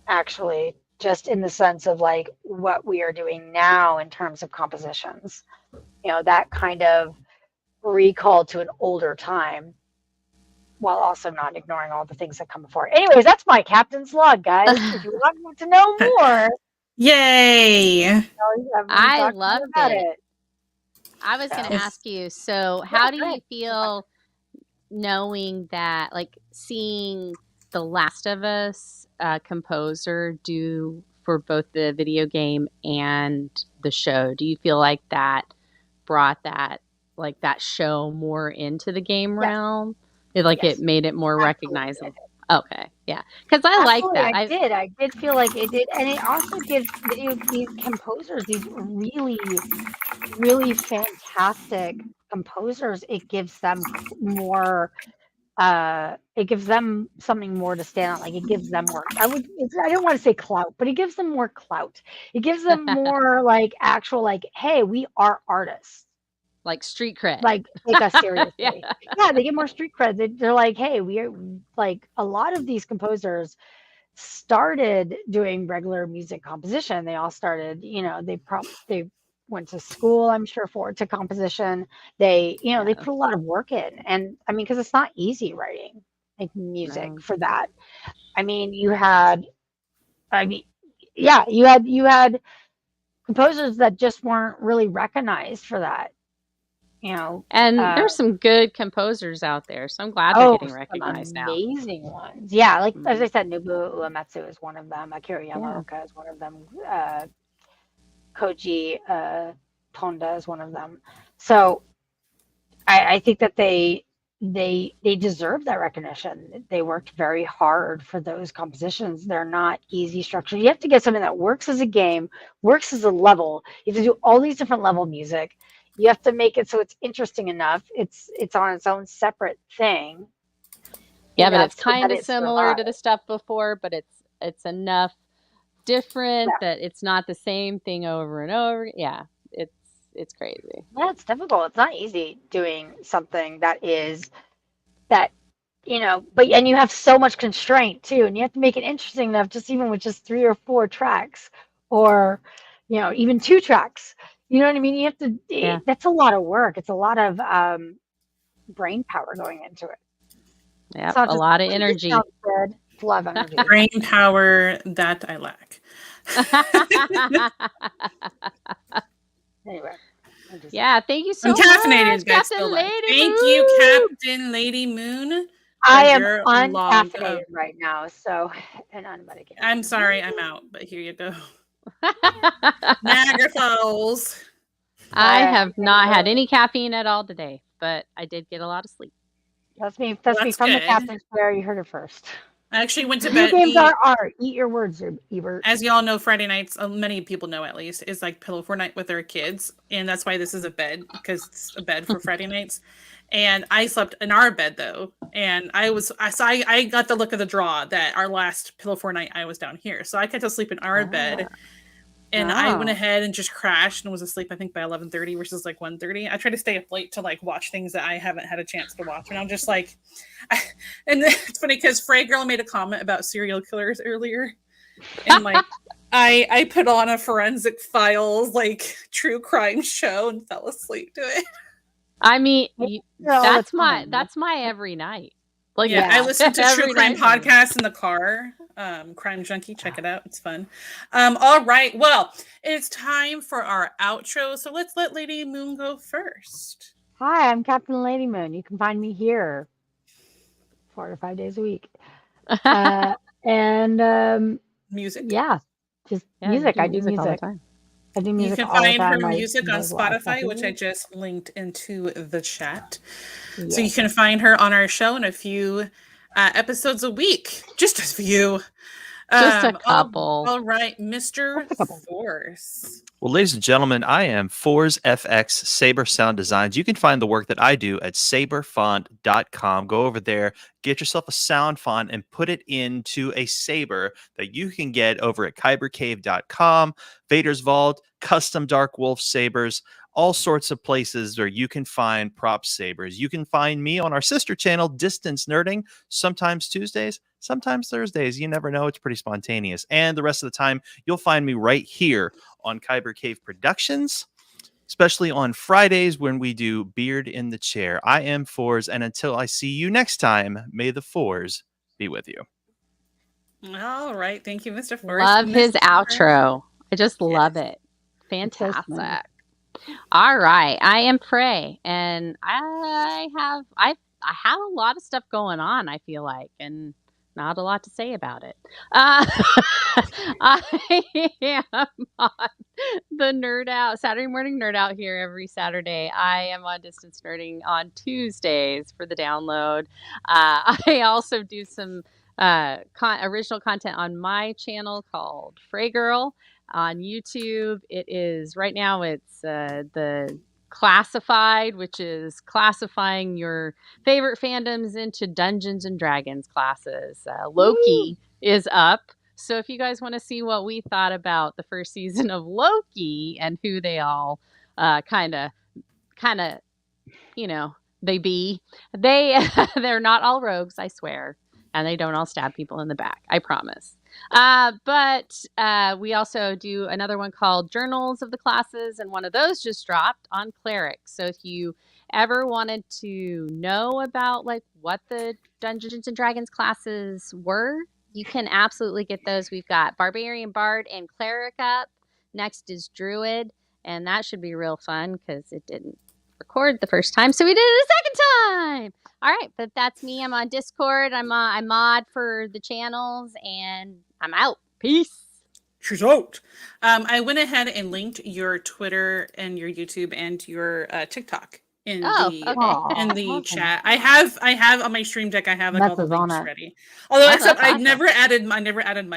actually, just in the sense of like what we are doing now in terms of compositions. That kind of recall to an older time, while also not ignoring all the things that come before. Anyways, that's my captain's log, guys. If you want to know more, Yay! I loved it. I was going to Yes. ask you, so how do you right. feel knowing that, like, seeing The Last of Us composer do for both the video game and the show? Do you feel like that brought that, like, that show more into the game realm? It made it more recognizable. Okay, yeah, because I like that. I did feel like it did, and it also gives these composers, these really, really fantastic composers. It gives them more. It gives them something more to stand on. Like, it gives them more. I don't want to say clout, but it gives them more clout. It gives them more like actual, like, hey, we are artists. Like street cred. Like, take us seriously. Yeah. They get more street cred. They're like, hey, we are, like, a lot of these composers started doing regular music composition. They all started, they went to school, I'm sure, to composition. They, they put a lot of work in. And I mean, because it's not easy writing like music for that. I mean, you had composers that just weren't really recognized for that. And there's some good composers out there, so I'm glad they're getting recognized now. Amazing ones. Yeah, like as I said, Nobuo Uematsu is one of them. Akira Yamaoka is one of them. Koji Tonda is one of them. So I think that they deserve that recognition. They worked very hard for those compositions. They're not easy structured. You have to get something that works as a game, works as a level. You have to do all these different level music. You have to make it so it's interesting enough. It's on its own separate thing. Yeah, but it's kind of similar to the stuff before, but it's enough different that it's not the same thing over and over. Yeah, it's crazy. Yeah, it's difficult. It's not easy doing something that is but and you have so much constraint too, and you have to make it interesting enough, just even with just 3 or 4 tracks, or even 2 tracks. You know what I mean? You have to. That's a lot of work. It's a lot of brain power going into it. Yeah, a lot of energy. It's a lot of energy. Brain power that I lack. Anyway. Yeah, thank you so much, caffeinated, guys. Captain Lady Thank Moon. you, Captain Lady Moon. I am uncaffeinated right now, so, and unmedicated. I'm sorry, I'm out, but here you go. Niagara Falls. I have not had any caffeine at all today, but I did get a lot of sleep. That's me from the Captain's Prayer. You heard it first. I actually went to bed. Games are art. Eat your words, Ebert. As y'all know, Friday nights, many people know at least, is like pillow fort night with their kids. And that's why this is a bed, because it's a bed for Friday nights. And I slept in our bed though. And I got the look of the draw that our last pillow fort night I was down here. So I got to sleep in our bed. And I went ahead and just crashed and was asleep, I think, by 11:30 versus like 1:30. I try to stay up late to like watch things that I haven't had a chance to watch. And I'm just like, and it's funny because Fray Girl made a comment about serial killers earlier. And like, I put on a Forensic Files, like, true crime show and fell asleep to it. I mean, that's my every night. Like, I listen to true crime podcasts in the car. Crime Junkie, check it out. It's fun. All right. Well, it's time for our outro. So let's let Lady Moon go first. Hi, I'm Captain Lady Moon. You can find me here 4 to 5 days a week. And music. Yeah, just music. I do music all the time. I do music all the time. You can find her music on Spotify, which I just linked into the chat. Yeah. So you can find her on our show in a few episodes a week, just a few. Just a couple. All right, Mr. Just a couple. Force. Well, ladies and gentlemen, I am Force FX Saber Sound Designs. You can find the work that I do at saberfont.com. Go over there, get yourself a sound font, and put it into a saber that you can get over at kybercave.com, Vader's Vault, custom Dark Wolf sabers, all sorts of places where you can find prop sabers. You can find me on our sister channel, Distance Nerding, sometimes Tuesdays, sometimes Thursdays. You never know. It's pretty spontaneous. And the rest of the time, you'll find me right here on Kyber Cave Productions, especially on Fridays when we do Beard in the Chair. I am Fours, and until I see you next time, may the Fours be with you. All right. Thank you, Mr. Force. Love his Mr. outro. I just love it. It's so Fantastic. smooth. All right, I am Fray, and I have a lot of stuff going on. I feel like, and not a lot to say about it. I am on the Nerd Out Saturday morning Nerd Out here every Saturday. I am on Distance Nerding on Tuesdays for the download. I also do some original content on my channel called Fray Girl on YouTube. It is right now. It's the Classified, which is classifying your favorite fandoms into Dungeons and Dragons classes. Loki is up. So if you guys want to see what we thought about the first season of Loki and who they all kind of, they're not all rogues, I swear. And they don't all stab people in the back, I promise. But we also do another one called Journals of the Classes, and one of those just dropped on Clerics. So if you ever wanted to know about like what the Dungeons and Dragons classes were, you can absolutely get those. We've got Barbarian, Bard, and Cleric up. Next is Druid, and that should be real fun because it didn't record the first time, so we did it a second time. All right, but that's me. I'm on Discord. I'm mod for the channels, and I'm out. Peace. She's out. I went ahead and linked your Twitter and your YouTube and your TikTok in the chat. I have on my stream deck. I have like all the links ready. Although except I never added my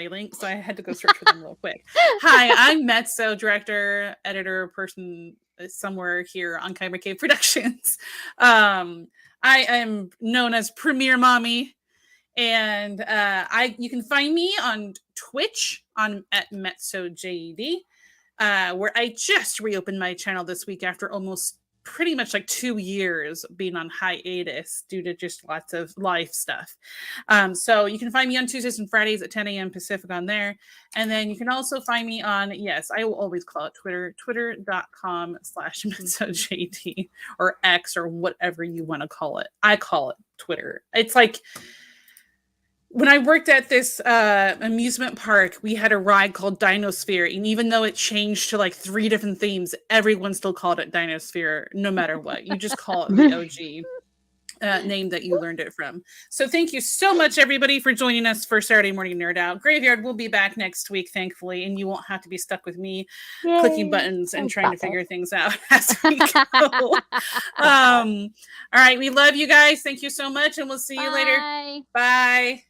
link, so I had to go search for them real quick. Hi, I'm Metso, director, editor, person somewhere here on Kyber Cave Productions. I am known as Premier Mommy, and you can find me on Twitch at MetsoJD, where I just reopened my channel this week after almost pretty much like 2 years being on hiatus due to just lots of life stuff. So you can find me on Tuesdays and Fridays at 10 a.m. Pacific on there. And then you can also find me on, yes, I will always call it Twitter, twitter.com/MetsoJD or X or whatever you want to call it. I call it Twitter. It's like, when I worked at this amusement park, we had a ride called Dinosphere, and even though it changed to like 3 different themes, everyone still called it Dinosphere, no matter what. You just call it the OG name that you learned it from. So thank you so much, everybody, for joining us for Saturday Morning Nerd Out. Graveyard will be back next week, thankfully, and you won't have to be stuck with me clicking buttons and trying to figure things out as we go. All right, we love you guys. Thank you so much, and we'll see you later. Bye.